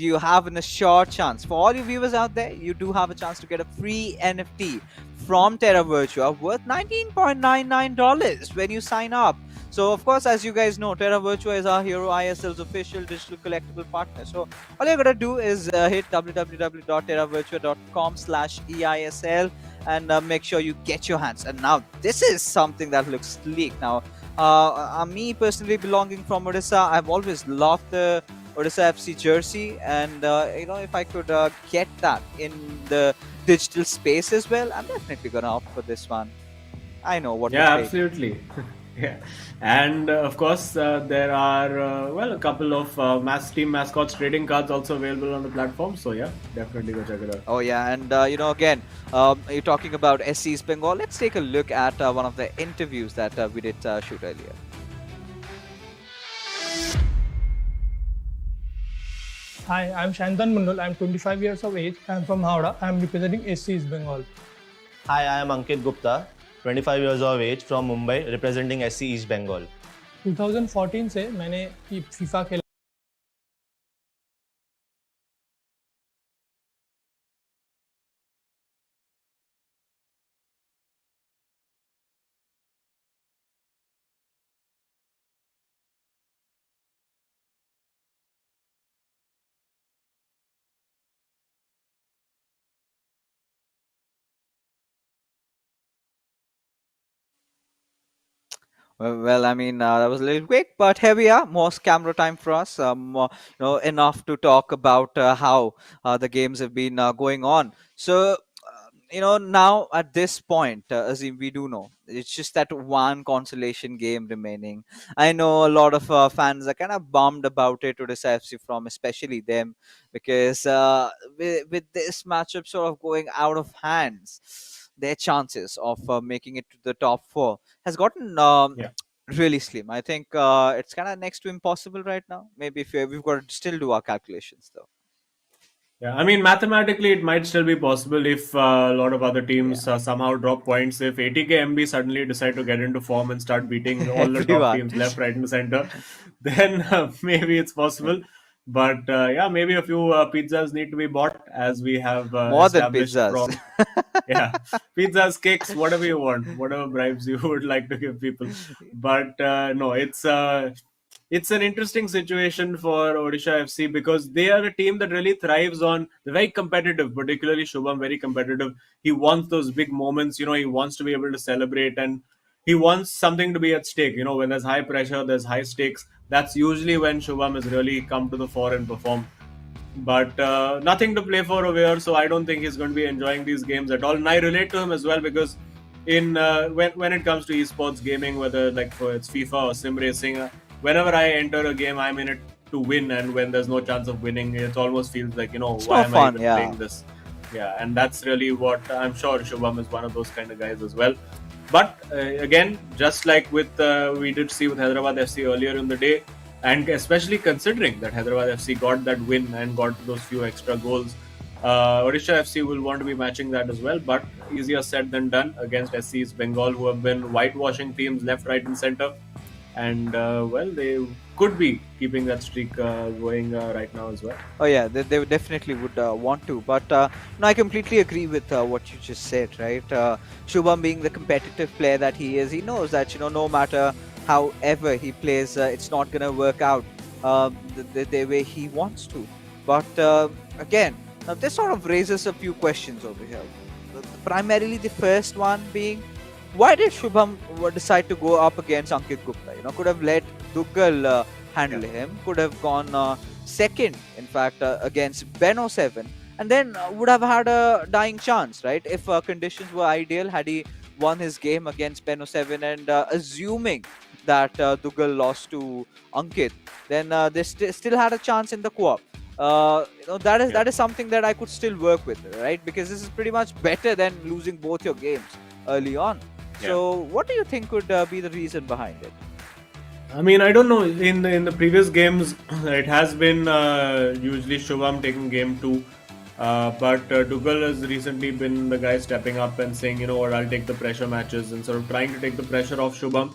you have a short chance. For all you viewers out there, you do have a chance to get a free NFT from Terra Virtua worth $19.99 when you sign up. So, of course, as you guys know, Terra Virtua is our Hero eISL's official digital collectible partner. So, all you gotta do is hit www.terravirtua.com/eISL and make sure you get your hands. And now, this is something that looks sleek. Now, me personally belonging from Odisha, I've always loved the Odisha FC jersey, and if I could get that in the digital space as well, I'm definitely gonna opt for this one. I know what. Yeah, absolutely. Yeah, and of course there are a couple of team mascots trading cards also available on the platform. So yeah, definitely go check it out. Oh yeah, and again, you're talking about SCEB Bengal. Let's take a look at one of the interviews that we did shoot earlier. Hi, I'm Shantan Mandal. I'm 25 years of age. I'm from Howrah. I'm representing SCEB Bengal. Hi, I am Ankit Gupta, 25 years of age from Mumbai, representing SC East Bengal. 2014 से मैंने FIFA खेला. Well, I mean, that was a little quick, but here we are. More camera time for us. Enough to talk about how the games have been going on. So, now at this point, Azim, we do know it's just that one consolation game remaining. I know a lot of fans are kind of bummed about it, Odisha FC from especially them, because with this matchup sort of going out of hands, their chances of making it to the top four has gotten Yeah. really slim. I think it's kind of next to impossible right now. Maybe if we've got to still do our calculations though. Yeah, I mean, mathematically, it might still be possible if a lot of other teams somehow drop points. If ATKMB suddenly decide to get into form and start beating all the top Everyone. teams left, right, and center, then maybe it's possible. But yeah, maybe a few pizzas need to be bought, as we have More than established pizzas. from pizzas, cakes, whatever you want, whatever bribes you would like to give people. But no, it's an interesting situation for Odisha FC because they are a team that really thrives on the very competitive, particularly Shubham, very competitive. He wants those big moments, he wants to be able to celebrate, and he wants something to be at stake. When there's high pressure, there's high stakes. That's usually when Shubham has really come to the fore and performed. But nothing to play for over here, so I don't think he's going to be enjoying these games at all. And I relate to him as well because in when it comes to esports gaming, whether like for it's FIFA or sim racing, whenever I enter a game, I'm in it to win, and when there's no chance of winning, it almost feels like It's why no am I fun, even yeah. playing this? Yeah, and that's really what I'm sure Shubham is one of those kind of guys as well. But again, just like with we did see with Hyderabad FC earlier in the day, and especially considering that Hyderabad FC got that win and got those few extra goals, Odisha FC will want to be matching that as well. But easier said than done against SCEB Bengal, who have been whitewashing teams left, right, and center. And they could be keeping that streak going right now as well. Oh yeah, they definitely would want to. But no, I completely agree with what you just said, right? Shubham being the competitive player that he is, he knows that no matter however he plays, it's not gonna work out the way he wants to. But again, now this sort of raises a few questions over here. Primarily, the first one being, why did Shubham decide to go up against Ankit Gupta? Could have let Duggal handle him, could have gone second, in fact, against Beno 7, and then would have had a dying chance, right? If conditions were ideal, had he won his game against Beno 7 and assuming that Duggal lost to Ankit, then they still had a chance in the co-op. That is something that I could still work with, right? Because this is pretty much better than losing both your games early on. So, what do you think could be the reason behind it? I mean, I don't know. In the previous games, it has been usually Shubham taking game 2. But Dougal has recently been the guy stepping up and saying, you know what, I'll take the pressure matches and sort of trying to take the pressure off Shubham.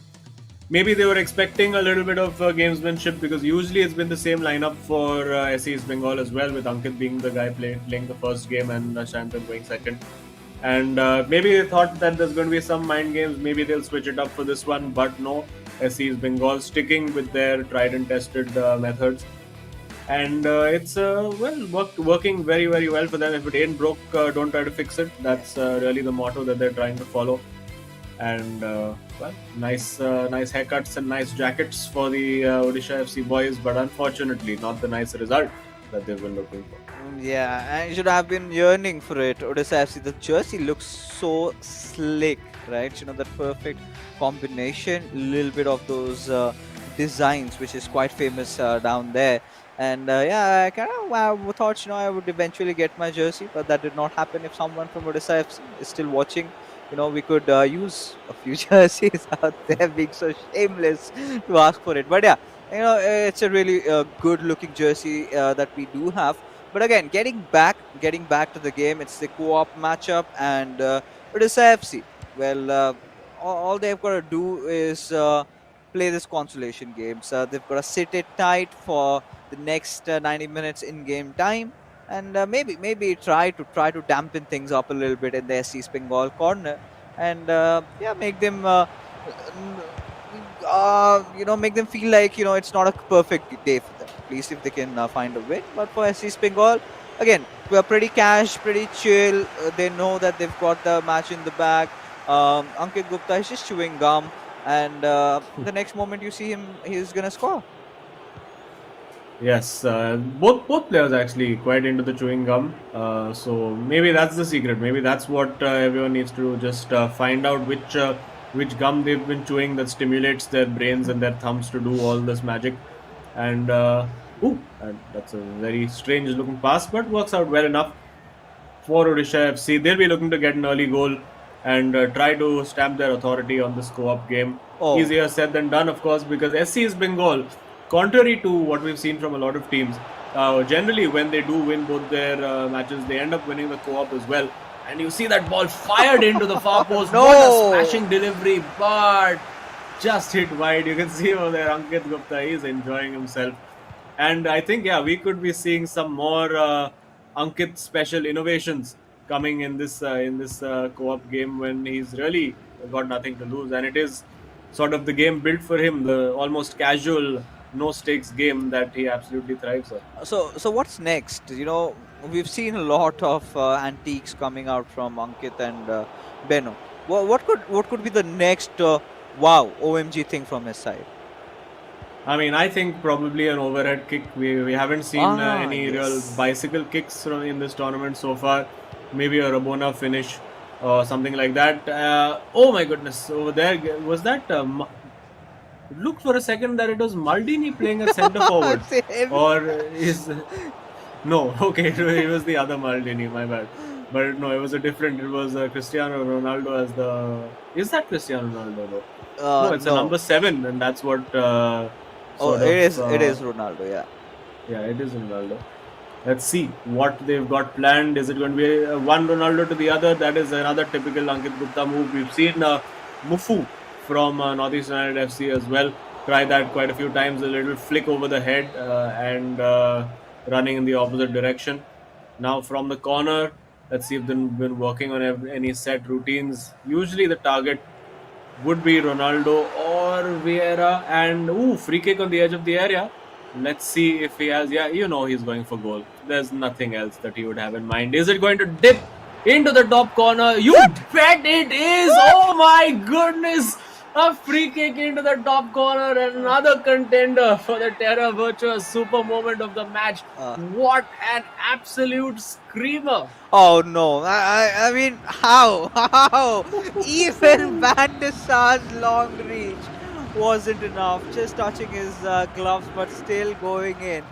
Maybe they were expecting a little bit of gamesmanship because usually it's been the same lineup for SCEB Bengal as well, with Ankit being the guy playing the first game and Shantan going second. And maybe they thought that there's going to be some mind games. Maybe they'll switch it up for this one, but no. SCEB Bengal sticking with their tried and tested methods, and it's working very very well for them. If it ain't broke, don't try to fix it. That's really the motto that they're trying to follow. And nice haircuts and nice jackets for the Odisha FC boys, but unfortunately not the nice result that they've been looking for. Yeah, and you should have been yearning for it. Odisha FC, the jersey looks so slick, right? You know, that perfect combination, little bit of those designs, which is quite famous down there. And yeah, I kind of thought, you know, I would eventually get my jersey, but that did not happen. If someone from Odisha FC is still watching, you know, we could use a few jerseys out there, being so shameless to ask for it. But yeah, you know, it's a really good looking jersey that we do have. But again, getting back to the game, it's the co-op matchup, and Odisha FC. Well, all they've got to do is play this consolation games. They've got to sit it tight for the next 90 minutes in game time, and maybe try to dampen things up a little bit in the SCEB Bengal corner, and yeah, make them you know, make them feel like, you know, it's not a perfect day for them. At least if they can find a win. But for SCEB Bengal, again, we're pretty cash, pretty chill. They know that they've got the match in the bag. Ankit Gupta is just chewing gum, and the next moment you see him, he's gonna score. Yes, both players actually quite into the chewing gum. So maybe that's the secret. Maybe that's what everyone needs to do. Just find out which gum they've been chewing that stimulates their brains and their thumbs to do all this magic. And that's a very strange looking pass, but works out well enough for Odisha FC. They'll be looking to get an early goal and try to stamp their authority on this co-op game. Oh. Easier said than done, of course, because SCEB Bengal, contrary to what we've seen from a lot of teams, generally when they do win both their matches, they end up winning the co-op as well. And you see that ball fired into the far post. No. What a smashing delivery, but just hit wide. You can see over there Ankit Gupta is enjoying himself. And I think, yeah, we could be seeing some more Ankit special innovations coming in this co-op game when he's really got nothing to lose. And it is sort of the game built for him, the almost casual, no stakes game that he absolutely thrives on. So what's next? You know, we've seen a lot of antiques coming out from Ankit and Benno. What could be the next wow OMG thing from his side? I mean, I think probably an overhead kick. We haven't seen any real bicycle kicks in this tournament so far. Maybe a Rabona finish or something like that. Oh my goodness, over there, was that... it looked for a second that it was Maldini playing at centre forward. Or is... No, okay, it was the other Maldini, my bad. But no, it was a different... It was Cristiano Ronaldo as the... Is that Cristiano Ronaldo though? No, it's a number 7, and that's what... it is Ronaldo, yeah. Yeah, it is Ronaldo. Let's see what they've got planned. Is it going to be one Ronaldo to the other? That is another typical Ankit Gupta move. We've seen Mufu from Northeast United FC as well try that quite a few times. A little flick over the head and running in the opposite direction. Now from the corner, let's see if they've been working on any set routines. Usually the target would be Ronaldo or Vieira, and free kick on the edge of the area. Let's see if he has, he's going for goal. There's nothing else that he would have in mind. Is it going to dip into the top corner? You bet it is! Oh my goodness! A free kick into the top corner and another contender for the Terra Virtua super moment of the match. What an absolute screamer! Oh no, I mean, how? Even Van der Sar's long reach wasn't enough, just touching his gloves but still going in.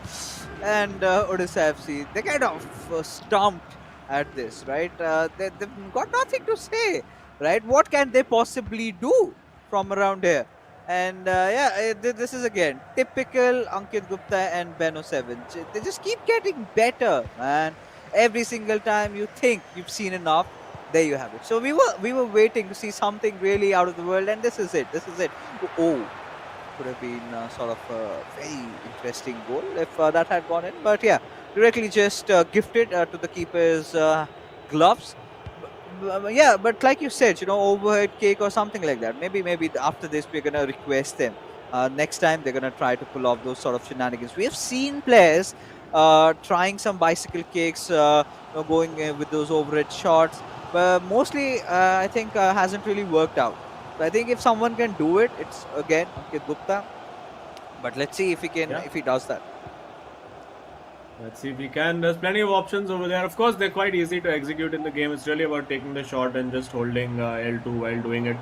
And Odisha FC, they kind of stumped at this, right? They've got nothing to say, right? What can they possibly do from around here? And this is again typical Ankit Gupta and Benno 7. They just keep getting better, man. Every single time you think you've seen enough, there you have it. So we were waiting to see something really out of the world, and this is it. This is it. Oh, could have been sort of a very interesting goal if that had gone in. But yeah, directly just gifted to the keeper's gloves. Yeah, but like you said, overhead kick or something like that. Maybe after this we're gonna request them. Next time they're gonna try to pull off those sort of shenanigans. We have seen players trying some bicycle kicks, going with those overhead shots, but mostly I think hasn't really worked out. So I think if someone can do it, it's again Ankit Gupta. But let's see if he can, Yeah. if he does that. Let's see if we can. There's plenty of options over there. Of course, they're quite easy to execute in the game. It's really about taking the shot and just holding L2 while doing it.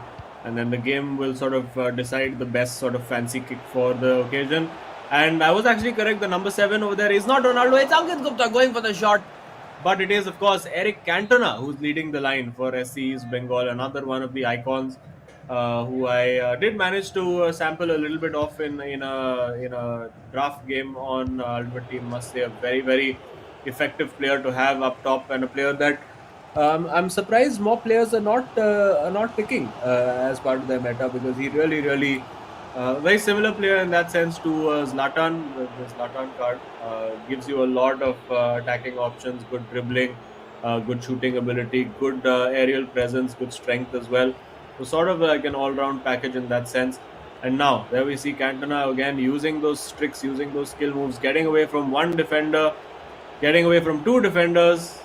And then the game will sort of decide the best sort of fancy kick for the occasion. And I was actually correct. The number 7 over there is not Ronaldo. It's Ankit Gupta going for the shot. But it is, of course, Eric Cantona who's leading the line for SCE's Bengal. Another one of the icons who I did manage to sample a little bit of in a draft game on Ultimate Team. Must say a very effective player to have up top, and a player that I'm surprised more players are not picking as part of their meta, because he really very similar player in that sense to Zlatan. The Zlatan card gives you a lot of attacking options, good dribbling, good shooting ability, good aerial presence, good strength as well. So sort of like an all-round package in that sense. And now there we see Cantona again using those tricks, using those skill moves, getting away from one defender, getting away from two defenders.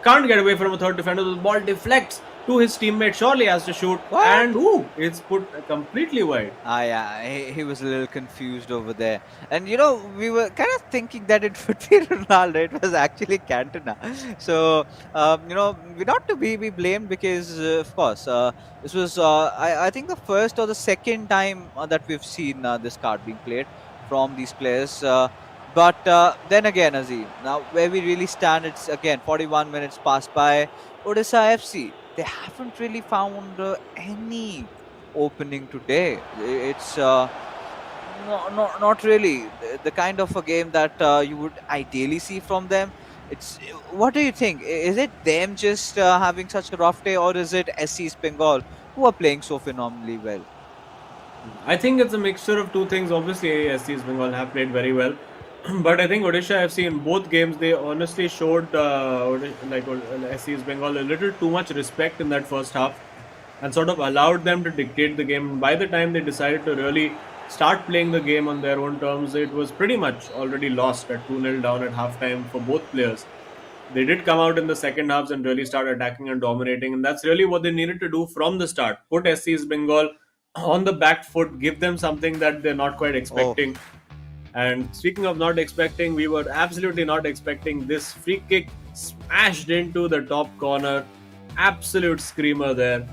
Can't get away from a third defender. The ball deflects to his teammate. Surely has to shoot. What? And it's put completely wide. Yeah, he was a little confused over there. And we were kind of thinking that it would be Ronaldo. It was actually Cantona. So, we're not to be blamed because, of course, this was, I think, the first or the second time that we've seen this card being played from these players. But then again, Azim, now where we really stand, it's again 41 minutes passed by. Odisha FC, they haven't really found any opening today. It's not really the kind of a game that you would ideally see from them. It's What do you think? Is it them just having such a rough day, or is it SC's Bengal who are playing so phenomenally well? I think it's a mixture of two things. Obviously, SC's Bengal have played very well. But I think Odisha FC in both games, they honestly showed SC's Bengal a little too much respect in that first half, and sort of allowed them to dictate the game. By the time they decided to really start playing the game on their own terms, it was pretty much already lost at 2-0 down at halftime for both players. They did come out in the second halves and really start attacking and dominating, and that's really what they needed to do from the start. Put SC's Bengal on the back foot, give them something that they're not quite expecting. And speaking of not expecting, we were absolutely not expecting this free kick smashed into the top corner. Absolute screamer there.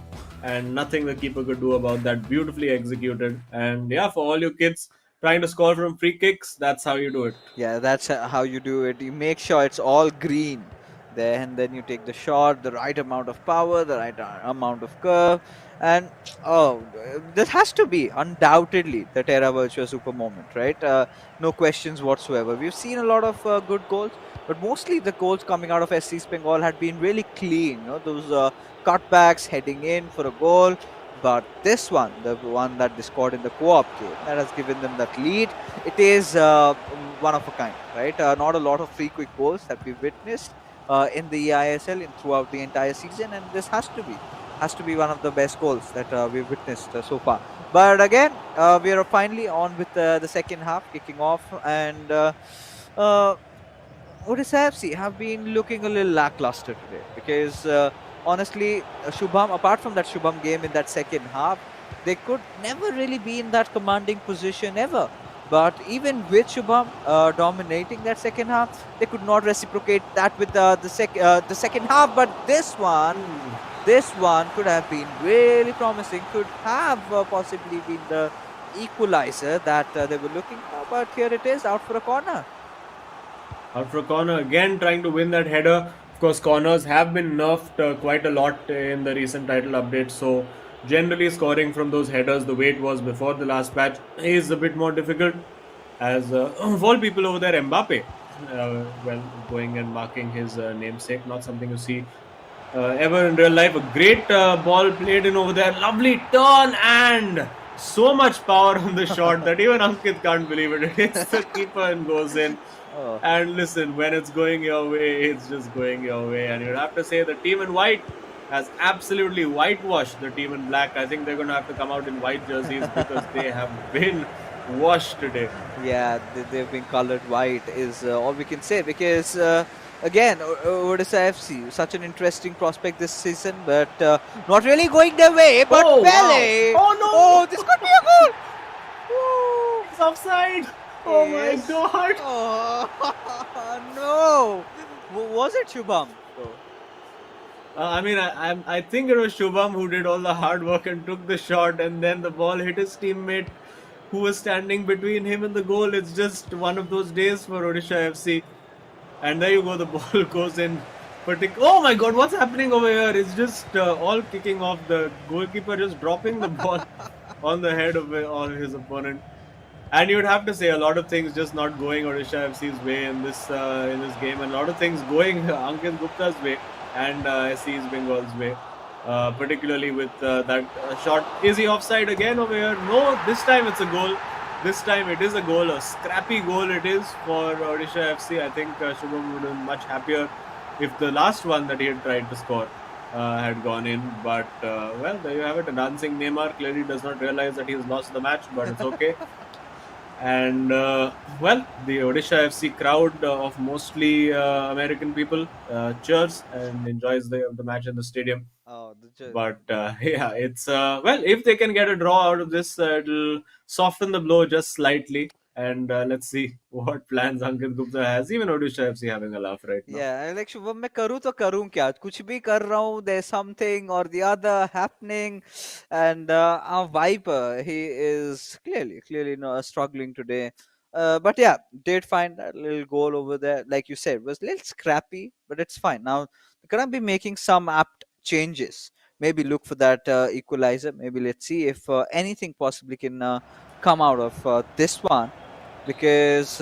And nothing the keeper could do about that. Beautifully executed. And yeah, for all you kids trying to score from free kicks, that's how you do it. Yeah, that's how you do it. You make sure it's all green there, and then you take the shot, the right amount of power, the right amount of curve, and this has to be undoubtedly the Terra Virtua Super moment, right? No questions whatsoever. We've seen a lot of good goals, but mostly the goals coming out of SC's Bengal had been really clean. Those cutbacks heading in for a goal. But this one, the one that they scored in the co-op game, that has given them that lead. It is one of a kind, right? Not a lot of free quick goals that we've witnessed in the eISL throughout the entire season, and this has to be one of the best goals that we've witnessed so far. But again, we are finally on with the second half kicking off, and Odisha FC have been looking a little lackluster today because honestly, Shubham, apart from that Shubham game in that second half, they could never really be in that commanding position ever. But even with Shubham dominating that second half, they could not reciprocate that with the second half. But this one could have been really promising, could have possibly been the equalizer that they were looking for. But here it is, out for a corner. Out for a corner, again trying to win that header. Of course, corners have been nerfed quite a lot in the recent title updates, so generally scoring from those headers the way it was before the last patch is a bit more difficult. As of all people over there, Mbappe well, going and marking his namesake. Not something you see ever in real life. A great ball played in over there. Lovely turn and so much power on the shot that even Ankit can't believe it. It hits the keeper and goes in. Oh. And listen, when it's going your way, it's just going your way. And you'd have to say the team in white has absolutely whitewashed the team in black. I think they're going to have to come out in white jerseys because they have been washed today. Yeah, they've been colored white is all we can say because again, Odisha FC, such an interesting prospect this season, but not really going their way. But Oh, wow. Pele, Oh, oh, this could be a goal. Woo. no. It's offside. Oh, my Yes. God. Oh no! Was it Shubham? Oh. I mean, I think it was Shubham who did all the hard work and took the shot, and then the ball hit his teammate who was standing between him and the goal. It's just one of those days for Odisha FC. And there you go, the ball goes in. Oh my God, what's happening over here? It's just all kicking off. The goalkeeper just dropping the ball on the head of on his opponent. And you'd have to say a lot of things just not going Odisha FC's way in this game, and a lot of things going Ankit Gupta's way and SC's Bengal's way. Particularly with that shot. Is he offside again over here? No, this time it's a goal. This time it is a goal, a scrappy goal it is for Odisha FC. I think Shubham would have been much happier if the last one that he had tried to score had gone in. But well, there you have it. A dancing Neymar clearly does not realize that he has lost the match, but it's okay. And well, the Odisha FC crowd of mostly American people cheers and enjoys the match in the stadium. Oh, But yeah, it's well, if they can get a draw out of this, it'll soften the blow just slightly. And let's see what plans Ankit Gupta has. Even Odisha FC having a laugh right now. yeah, like Shubham मैं करूँ तो करूँ क्या कुछ भी कर रहा हूँ there's something or the other happening and our Viper he is clearly no, struggling today but yeah did find that little goal over there like you said was a little scrappy but it's fine now they're gonna be making some apt changes maybe look for that equalizer maybe let's see if anything possibly can come out of this one because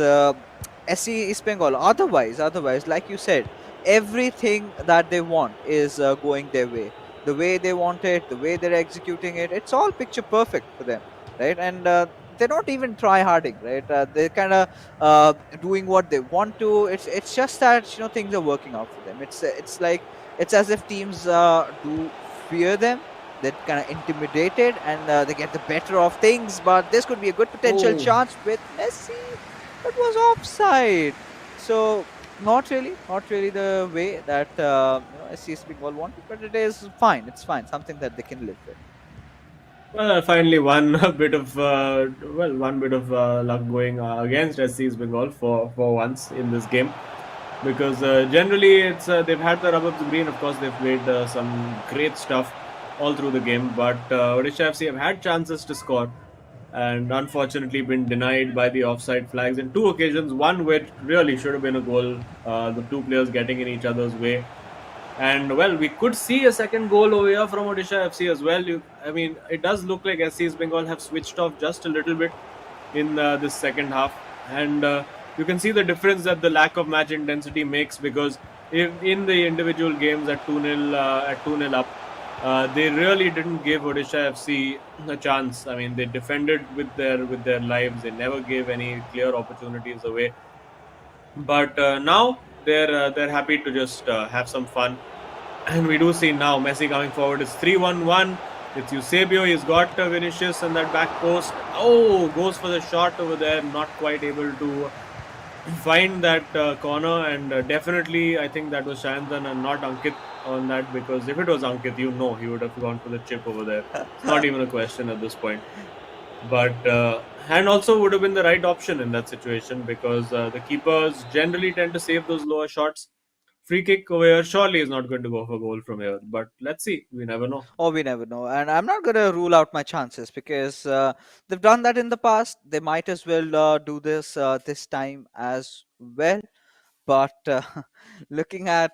SC East Bengal. Otherwise, like you said, everything that they want is going their way. The way they want it, the way they're executing it, it's all picture perfect for them, right? And they're not even try harding, right? They're kind of doing what they want to. It's just that things are working out for them. It's like it's as if teams do fear them. They're kind of intimidated and they get the better of things. But this could be a good potential Oh. chance with Messi. It was offside. So not really the way that SCS Bengal wanted, but it is fine. It's fine. Something that they can live with. Well, finally, one bit of one bit of luck going against SC's Bengal for once in this game, because generally it's they've had the rub of the green. Of course, they've played some great stuff all through the game, but Odisha FC have had chances to score, and unfortunately been denied by the offside flags in two occasions. One which really should have been a goal. The two players getting in each other's way. And well, we could see a second goal over here from Odisha FC as well. I mean, it does look like SC's Bengal have switched off just a little bit in this second half, and you can see the difference that the lack of match intensity makes, because if in the individual games at 2-0 up, they really didn't give Odisha FC a chance. I mean, they defended with their lives. They never gave any clear opportunities away. But now they're happy to just have some fun. And we do see now Messi coming forward. It's 3-1-1. It's Eusebio. He's got Vinicius in that back post. Oh, goes for the shot over there. Not quite able to find that corner. And definitely, I think that was Shantan and not Ankit on that, because if it was Ankit, he would have gone for the chip over there. It's not even a question at this point. But and also would have been the right option in that situation, because the keepers generally tend to save those lower shots. Free kick over here surely is not going to go for goal from here, but let's see. We never know. Or we never know. And I'm not gonna rule out my chances because they've done that in the past. They might as well do this this time as well. but looking at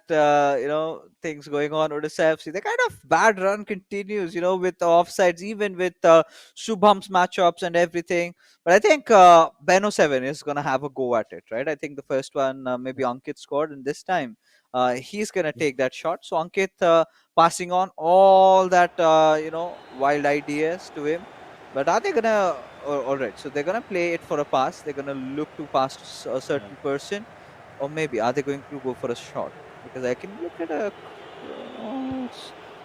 things going on Odisha FC, the kind of bad run continues. With the offsides, even with Shubham's matchups and everything. But I think Beno Seven is gonna have a go at it, right? I think the first one maybe Ankit scored, and this time he's gonna take that shot. So Ankit passing on all that wild ideas to him. But are they gonna? All right, so they're gonna play it for a pass. They're gonna look to pass to a certain person, or maybe are they going to go for a shot? Because I can look at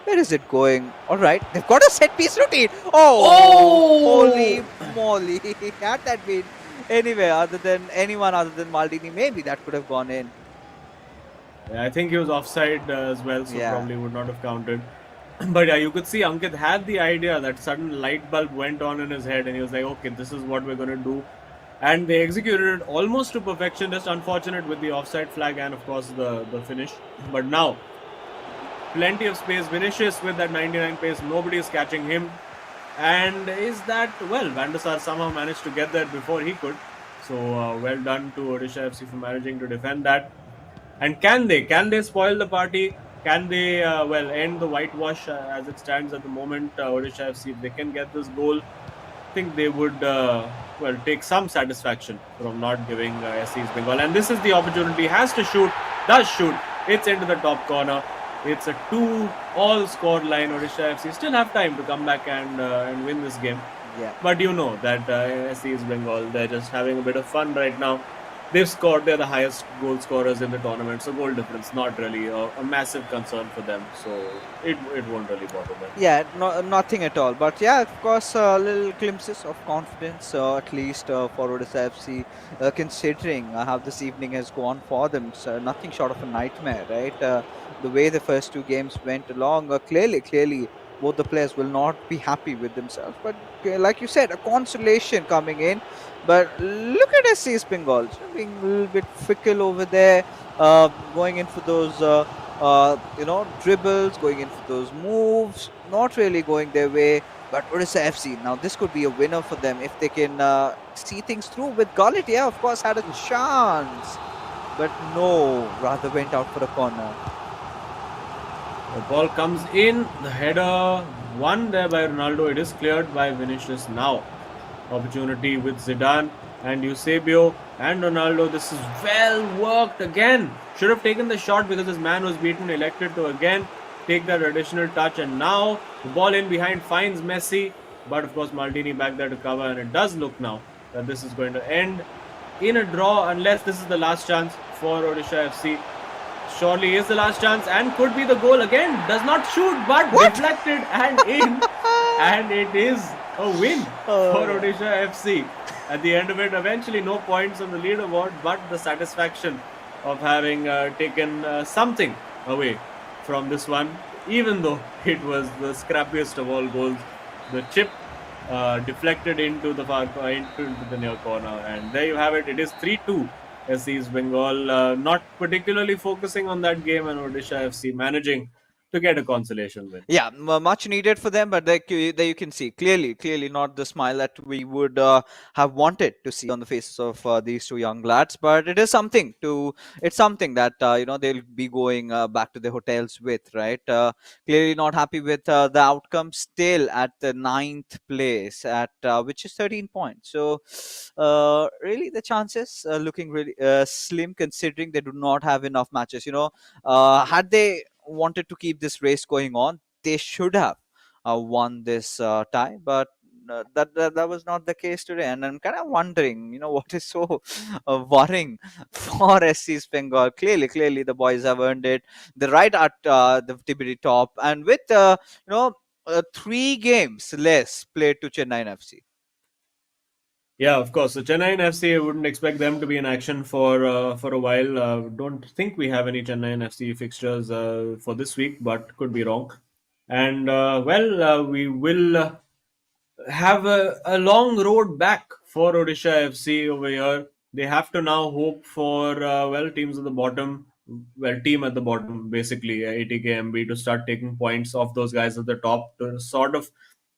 where is it going? All right, they've got a set piece routine. Oh, holy moly! Had that been anywhere other than anyone other than Maldini, maybe that could have gone in. Yeah, I think he was offside as well, so Yeah. probably would not have counted. But yeah, you could see Ankit had the idea. That sudden light bulb went on in his head, and he was like, "Okay, this is what we're going to do." And they executed it almost to perfection. Just unfortunate with the offside flag and of course the finish. But now, plenty of space. Vinicius with that 99 pace. Nobody is catching him. And is that, well, Van der Sar somehow managed to get there before he could. So well done to Odisha FC for managing to defend that. And can they spoil the party? Can they end the whitewash as it stands at the moment? Odisha FC, if they can get this goal, I think they would take some satisfaction from not giving SC's Bengal. And this is the opportunity. Has to shoot, does shoot. It's into the top corner. It's a 2-all score line. Odisha FC still have time to come back and win this game. Yeah. But you know that SC's Bengal, they're just having a bit of fun right now. They're the highest goal scorers in the tournament, so goal difference not really a massive concern for them. So it won't really bother them. Yeah, nothing at all. But yeah, of course, little glimpses of confidence, at least for Odisha FC, considering how this evening has gone for them. So nothing short of a nightmare, right? The way the first two games went along, clearly, both the players will not be happy with themselves. But like you said, a consolation coming in. But look at SC's Bengal, being a little bit fickle over there, going in for those. Dribbles, going in for those moves, not really going their way. But Odisha FC, now this could be a winner for them if they can see things through with Gullit. Yeah, of course, had a chance, but no, rather went out for a corner. The ball comes in, the header won there by Ronaldo. It is cleared by Vinicius now. Opportunity with Zidane and Eusebio and Ronaldo. This is well worked again. Should have taken the shot because his man was beaten. Elected to again take that additional touch. And now the ball in behind finds Messi. But of course Maldini back there to cover. And it does look now that this is going to end in a draw unless this is the last chance for Odisha FC. Surely is the last chance and could be the goal again. Does not shoot but deflected and in. And it is a win for Odisha FC. At the end of it, eventually no points on the leaderboard, but the satisfaction of having taken something away from this one, even though it was the scrappiest of all goals. The chip deflected into the into the near corner, and there you have it. It is 3-2. SC's Bengal not particularly focusing on that game, and Odisha FC managing to get a consolation win. Yeah, much needed for them, but there you can see clearly not the smile that we would have wanted to see on the faces of these two young lads. But it's something that they'll be going back to the hotels with, right? Clearly not happy with the outcome, still at the 9th place at which is 13 points. So really the chances looking really slim, considering they do not have enough matches. Had they wanted to keep this race going on, they should have won this tie, but that was not the case today. And I'm kind of wondering, what is so worrying for SC's Bengal. Clearly the boys have earned it, the right at the TBD top, and with 3 games less played to Chennai FC. Yeah, of course. So Chennai FC, I wouldn't expect them to be in action for a while. Don't think we have any Chennai FC fixtures for this week, but could be wrong. And we will have a long road back for Odisha FC over here. They have to now hope for teams at the bottom, team at the bottom, basically ATKMB, to start taking points off those guys at the top to sort of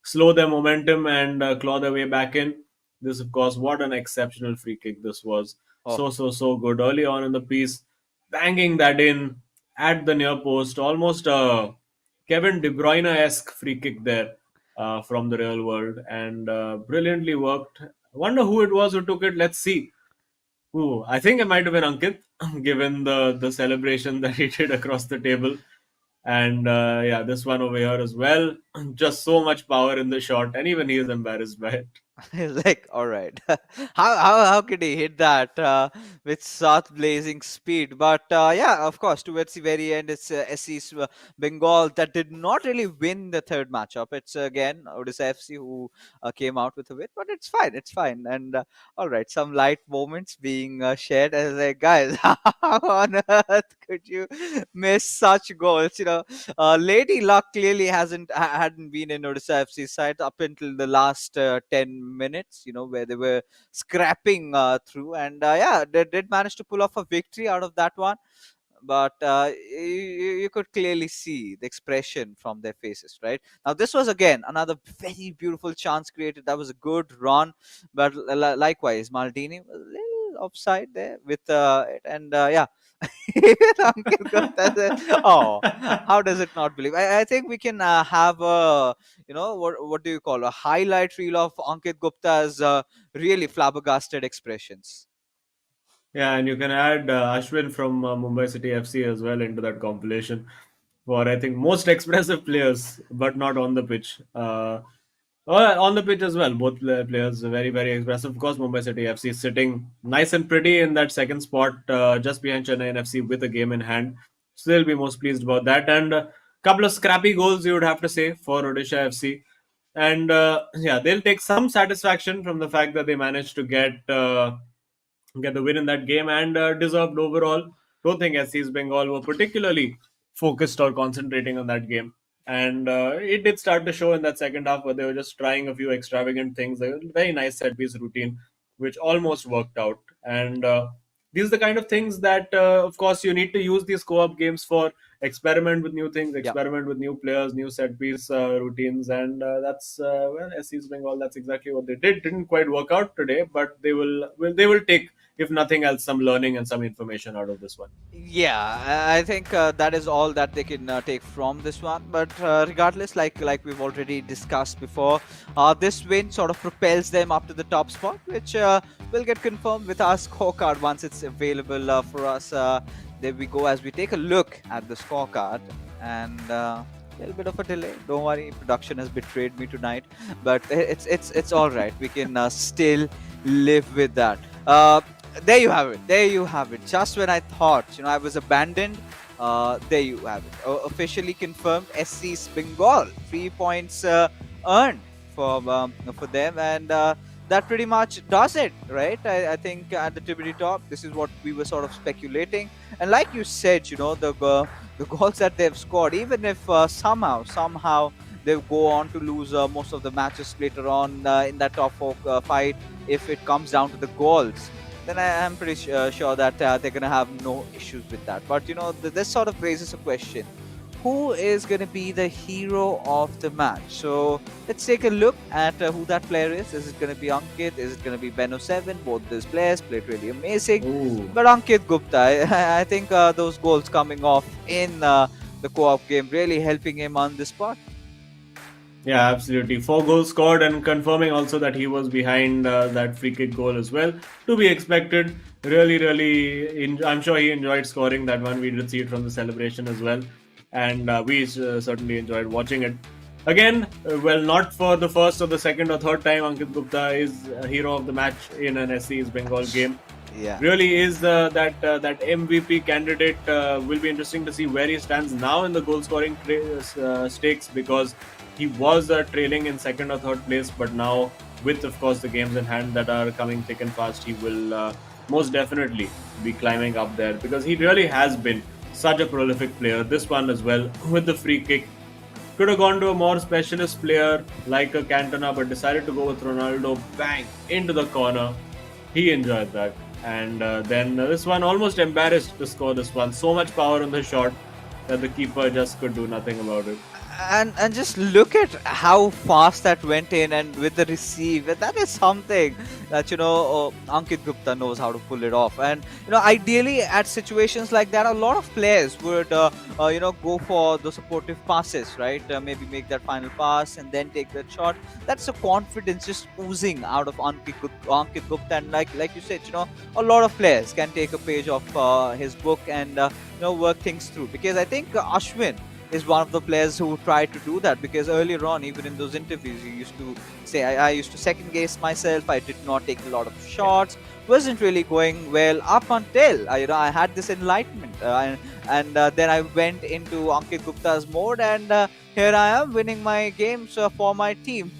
slow their momentum and claw their way back in. This, of course, what an exceptional free kick this was. Oh. So good. Early on in the piece, banging that in at the near post. Almost a Kevin De Bruyne-esque free kick there from the real world, and brilliantly worked. Wonder who it was who took it. Let's see. Ooh, I think it might have been Ankit, given the celebration that he did across the table. And yeah, this one over here as well. Just so much power in the shot, and even he is embarrassed by it. Like, all right, how could he hit that with such blazing speed? But yeah, of course, towards the very end, it's SC's Bengal that did not really win the third matchup. It's again Odisha FC who came out with a win, but it's fine, it's fine. And all right, some light moments being shared as like, guys, how on earth could you miss such goals? Lady Luck clearly hadn't been in Odisha FC side up until the last 10 minutes. Where they were scrapping through, and yeah, they did manage to pull off a victory out of that one. But you could clearly see the expression from their faces. Right now, this was again another very beautiful chance created. That was a good run, but likewise, Maldini was a little offside there with it, and yeah. Ankit Gupta said, oh, how does it not believe? I think we can have a, what do you call a highlight reel of Ankit Gupta's really flabbergasted expressions. Yeah, and you can add Ashwin from Mumbai City FC as well into that compilation for, I think, most expressive players, but not on the pitch. On the pitch as well, both players are very, very expressive. Of course, Mumbai City FC is sitting nice and pretty in that second spot, just behind Chennai FC with a game in hand. So they'll be most pleased about that. And a couple of scrappy goals, you would have to say, for Odisha FC. And yeah, they'll take some satisfaction from the fact that they managed to get the win in that game, and deserved overall. Don't think SC's Bengal were particularly focused or concentrating on that game. And it did start to show in that second half where they were just trying a few extravagant things. A very nice set piece routine, which almost worked out. And these are the kind of things that, of course, you need to use these co op games for. Experiment with new things, Yeah. experiment with new players, new set piece routines, and that's well, SC's Bengal. That's exactly what they did. Didn't quite work out today, but they will take, if nothing else, some learning and some information out of this one. Yeah, I think that is all that they can take from this one. But regardless, like we've already discussed before, this win sort of propels them up to the top spot, which will get confirmed with our scorecard once it's available for us. There we go as we take a look at the scorecard, and a little bit of a delay. Don't worry, production has betrayed me tonight, but it's all right. We can still live with that. There you have it. There you have it. Just when I thought, I was abandoned, there you have it. Officially confirmed. SC's Bengal 3 points earned for them, and that pretty much does it, right? I think at the tippity top, this is what we were sort of speculating, and like you said, the goals that they've scored, even if somehow they go on to lose most of the matches later on in that top four fight, if it comes down to the goals, then I am pretty sure that they're going to have no issues with that. But this sort of raises a question: who is going to be the hero of the match? So let's take a look at who that player is. Is it going to be Ankit? Is it going to be Beno7? Both these players played really amazing. Ooh. But Ankit Gupta, I think those goals coming off in the co-op game really helping him on the spot. Yeah, absolutely. 4 goals scored, and confirming also that he was behind that free kick goal as well. To be expected. Really, I'm sure he enjoyed scoring that one. We did see it from the celebration as well. And we certainly enjoyed watching it. Again, well, not for the first or the second or third time, Ankit Gupta is a hero of the match in an SC's Bengal game. Yeah. Really is that MVP candidate. Will be interesting to see where he stands now in the goal scoring stakes, because he was trailing in second or third place, but now with, of course, the games in hand that are coming thick and fast, he will most definitely be climbing up there, because he really has been such a prolific player. This one as well with the free kick. Could have gone to a more specialist player like a Cantona, but decided to go with Ronaldo. Bang! Into the corner. He enjoyed that. And then this one, almost embarrassed to score this one. So much power on the shot that the keeper just could do nothing about it. And just look at how fast that went in, and with the receive, that is something that Ankit Gupta knows how to pull it off. And ideally at situations like that, a lot of players would go for the supportive passes, right? Maybe make that final pass and then take that shot. That's the confidence just oozing out of Ankit Gupta. And like you said, a lot of players can take a page off his book and work things through, because I think Ashwin is one of the players who tried to do that, because earlier on, even in those interviews, he used to say, I used to second guess myself. I did not take a lot of shots, wasn't really going well up until I had this enlightenment, and then I went into Ankit Gupta's mode, and here I am winning my games for my team.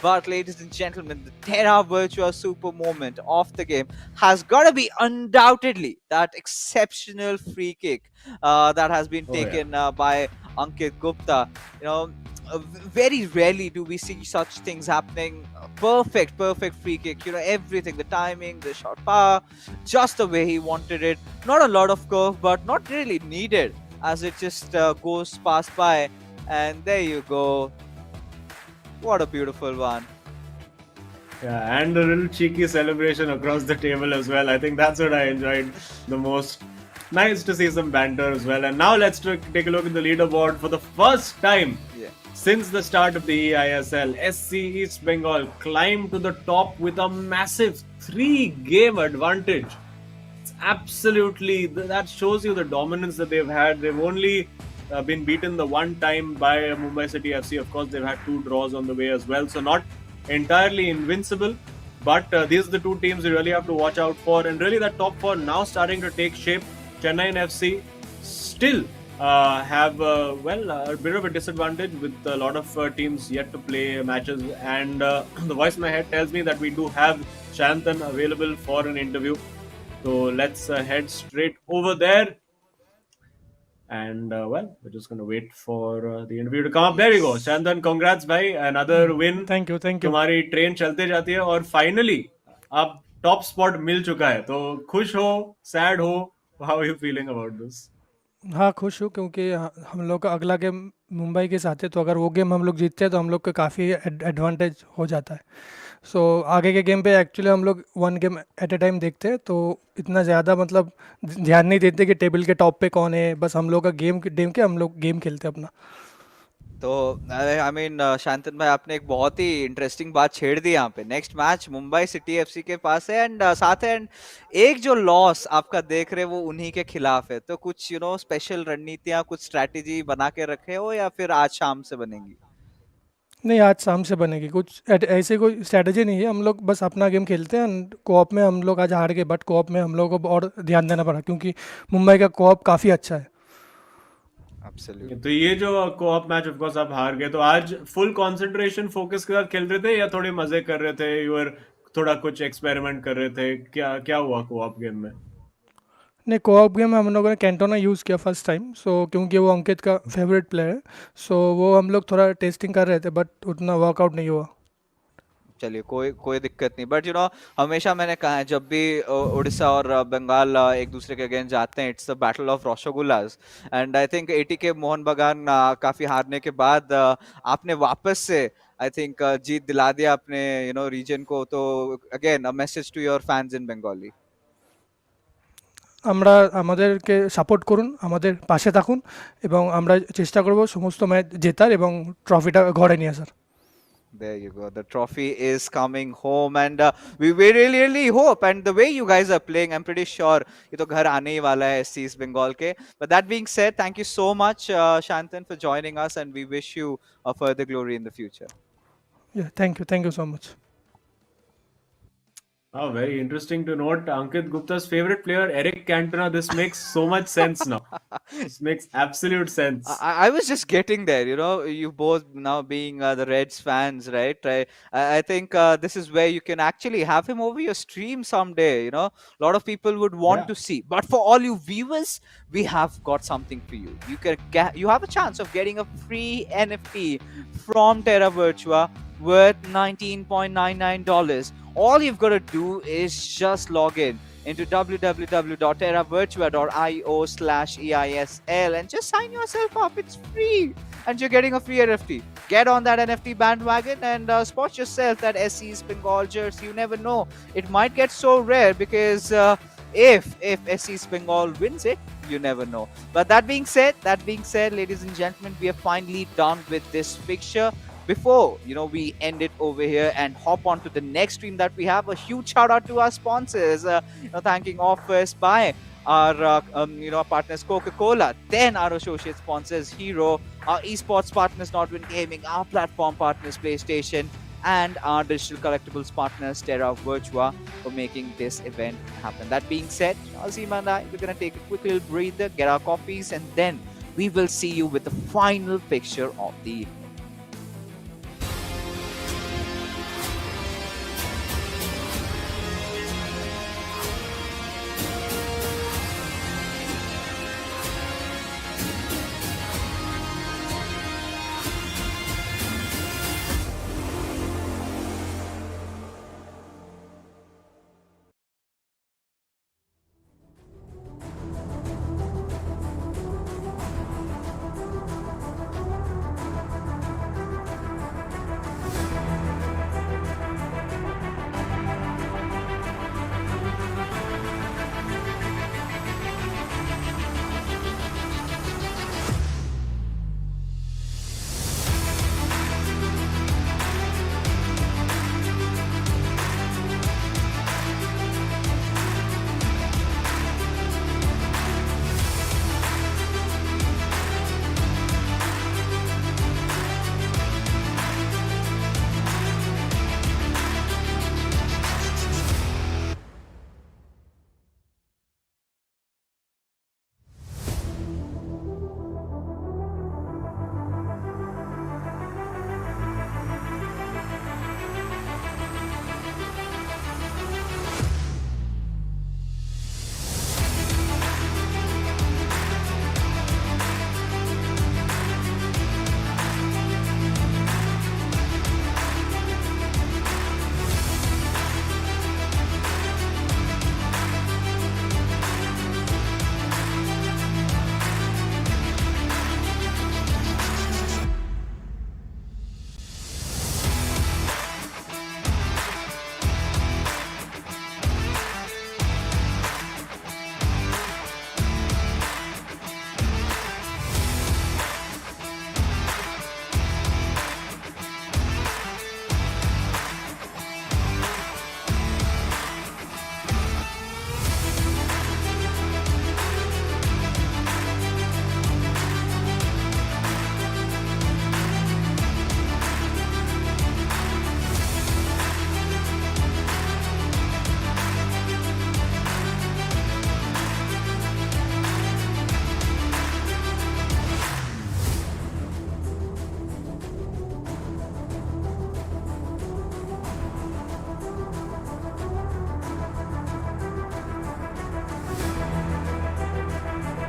But ladies and gentlemen, the Terra Virtua super moment of the game has got to be undoubtedly that exceptional free kick that has been Oh, yeah. taken by Ankit Gupta. Very rarely do we see such things happening. Perfect free kick. Everything, the timing, the shot power, just the way he wanted it. Not a lot of curve, but not really needed, as it just goes past by. And there you go. What a beautiful one. Yeah, and a little cheeky celebration across the table as well. I think that's what I enjoyed the most. Nice to see some banter as well. And now let's take a look at the leaderboard. For the first time since the start of the eISL, SC East Bengal climbed to the top with a massive 3-game advantage. It's absolutely, that shows you the dominance that they've had. They've only been beaten the one time by Mumbai City FC. Of course, they've had 2 draws on the way as well, so not entirely invincible. But these are the 2 teams you really have to watch out for, and really that top 4 now starting to take shape. Chennai and FC still have a bit of a disadvantage, with a lot of teams yet to play matches, and the voice in my head tells me that we do have Shantan available for an interview. So let's head straight over there. And we're just going to wait for the interview to come up. There you go. Shantan, congrats, bhai. Another win. Thank you. तुम्हारी train चलते जाती है, और finally अब top spot मिल चुका है. तो खुश हो, सैड हो, how are you feeling about this? हाँ, खुश हूँ क्योंकि हम लोग का अगला गेम मुंबई के साथ है, तो अगर वो गेम हम लोग जीतते हैं तो हम लोग का काफ़ी एडवांटेज हो जाता है। सो आगे के गेम पे एक्चुअली हम लोग 1 गेम एट अ टाइम देखते हैं, तो इतना ज़्यादा मतलब ध्यान नहीं देते कि टेबल के टॉप पे कौन है। बस हम लोग का हम लोग गेम खेलते हैं अपना। तो आई मीन शांतन भाई, आपने एक बहुत ही इंटरेस्टिंग बात छेड़ दी यहाँ पे। Next match Mumbai city FC के पास है, एंड साथ है, एंड एक जो लॉस आपका देख रहे वो उन्हीं के खिलाफ है। तो कुछ स्पेशल रणनीतियाँ, कुछ स्ट्रैटेजी बना के रखे हो, या फिर आज शाम से बनेंगी? नहीं, आज शाम से बनेगी। कुछ ऐसे कोई स्ट्रैटेजी नहीं है, हम लोग बस अपना गेम खेलते हैं। कोऑप में हम लोग आज हार गए, बट कोऑप में हम लोगों को और ध्यान देना पड़ा क्योंकि मुंबई का कोऑप काफ़ी अच्छा है। तो ये जो कोऑप मैच ऑफ कोर्स आप हार गए, तो आज फुल कंसंट्रेशन फोकस के साथ खेल रहे थे या थोड़े मजे कर रहे थे? यू आर थोड़ा कुछ एक्सपेरिमेंट कर रहे थे? क्या हुआ कोऑप गेम में? नहीं, कोऑप गेम में हम लोगों ने कैंटोना यूज़ किया फर्स्ट टाइम, सो क्योंकि वो अंकित का फेवरेट प्लेयर है, सो वो हम लोग थोड़ा टेस्टिंग कर रहे थे, बट उतना वर्कआउट नहीं हुआ। चलिए, कोई दिक्कत नहीं। बट हमेशा मैंने कहा है, जब भी उड़ीसा और बंगाल एक दूसरे के अगेंस्ट जाते हैं, it's the battle of rasgullas. And I think 80 के मोहन बगान काफी हारने के बाद आपने वापस से आई थिंक जीत दिला दिया अपने रीजन को। तो again a message to your fans in Bengali. আমরা আমাদেরকে সাপোর্ট করুন, আমাদের পাশে থাকুন, এবং আমরা চেষ্টা করব সমস্ত ম্যাচ জেতার এবং ট্রফিটা ঘরে নিয়ে আসার। There you go. The trophy is coming home, and we really, really hope. And the way you guys are playing, I'm pretty sure ये तो घर आने ही वाला है SC East Bengal के. But that being said, thank you so much, Shantan, for joining us, and we wish you further glory in the future. Yeah, thank you so much. Oh, very interesting to note. Ankit Gupta's favorite player, Eric Cantona. This makes so much sense now. This makes absolute sense. I was just getting there, you both now being the Reds fans, right? I think this is where you can actually have him over your stream someday, a lot of people would want to see. But for all you viewers, we have got something for you. You have a chance of getting a free NFT from Terra Virtua worth $19.99. All you've got to do is just log in into www.terravirtua.io/eisl and just sign yourself up. It's free and you're getting a free NFT. Get on that NFT bandwagon and spot yourself that SC's Bengal jersey. You never know, it might get so rare because if SC's Bengal wins it, you never know. But that being said, ladies and gentlemen, we are finally done with this fixture. Before we end it over here and hop on to the next stream that we have, a huge shout out to our sponsors. Thanking off first by our partners Coca-Cola, then our associate sponsors Hero, our esports partners Nodwin Gaming, our platform partners PlayStation, and our digital collectibles partners Terra Virtua for making this event happen. That being said, Azim and I, we're gonna take a quick little breather, get our coffees, and then we will see you with the final picture of the evening.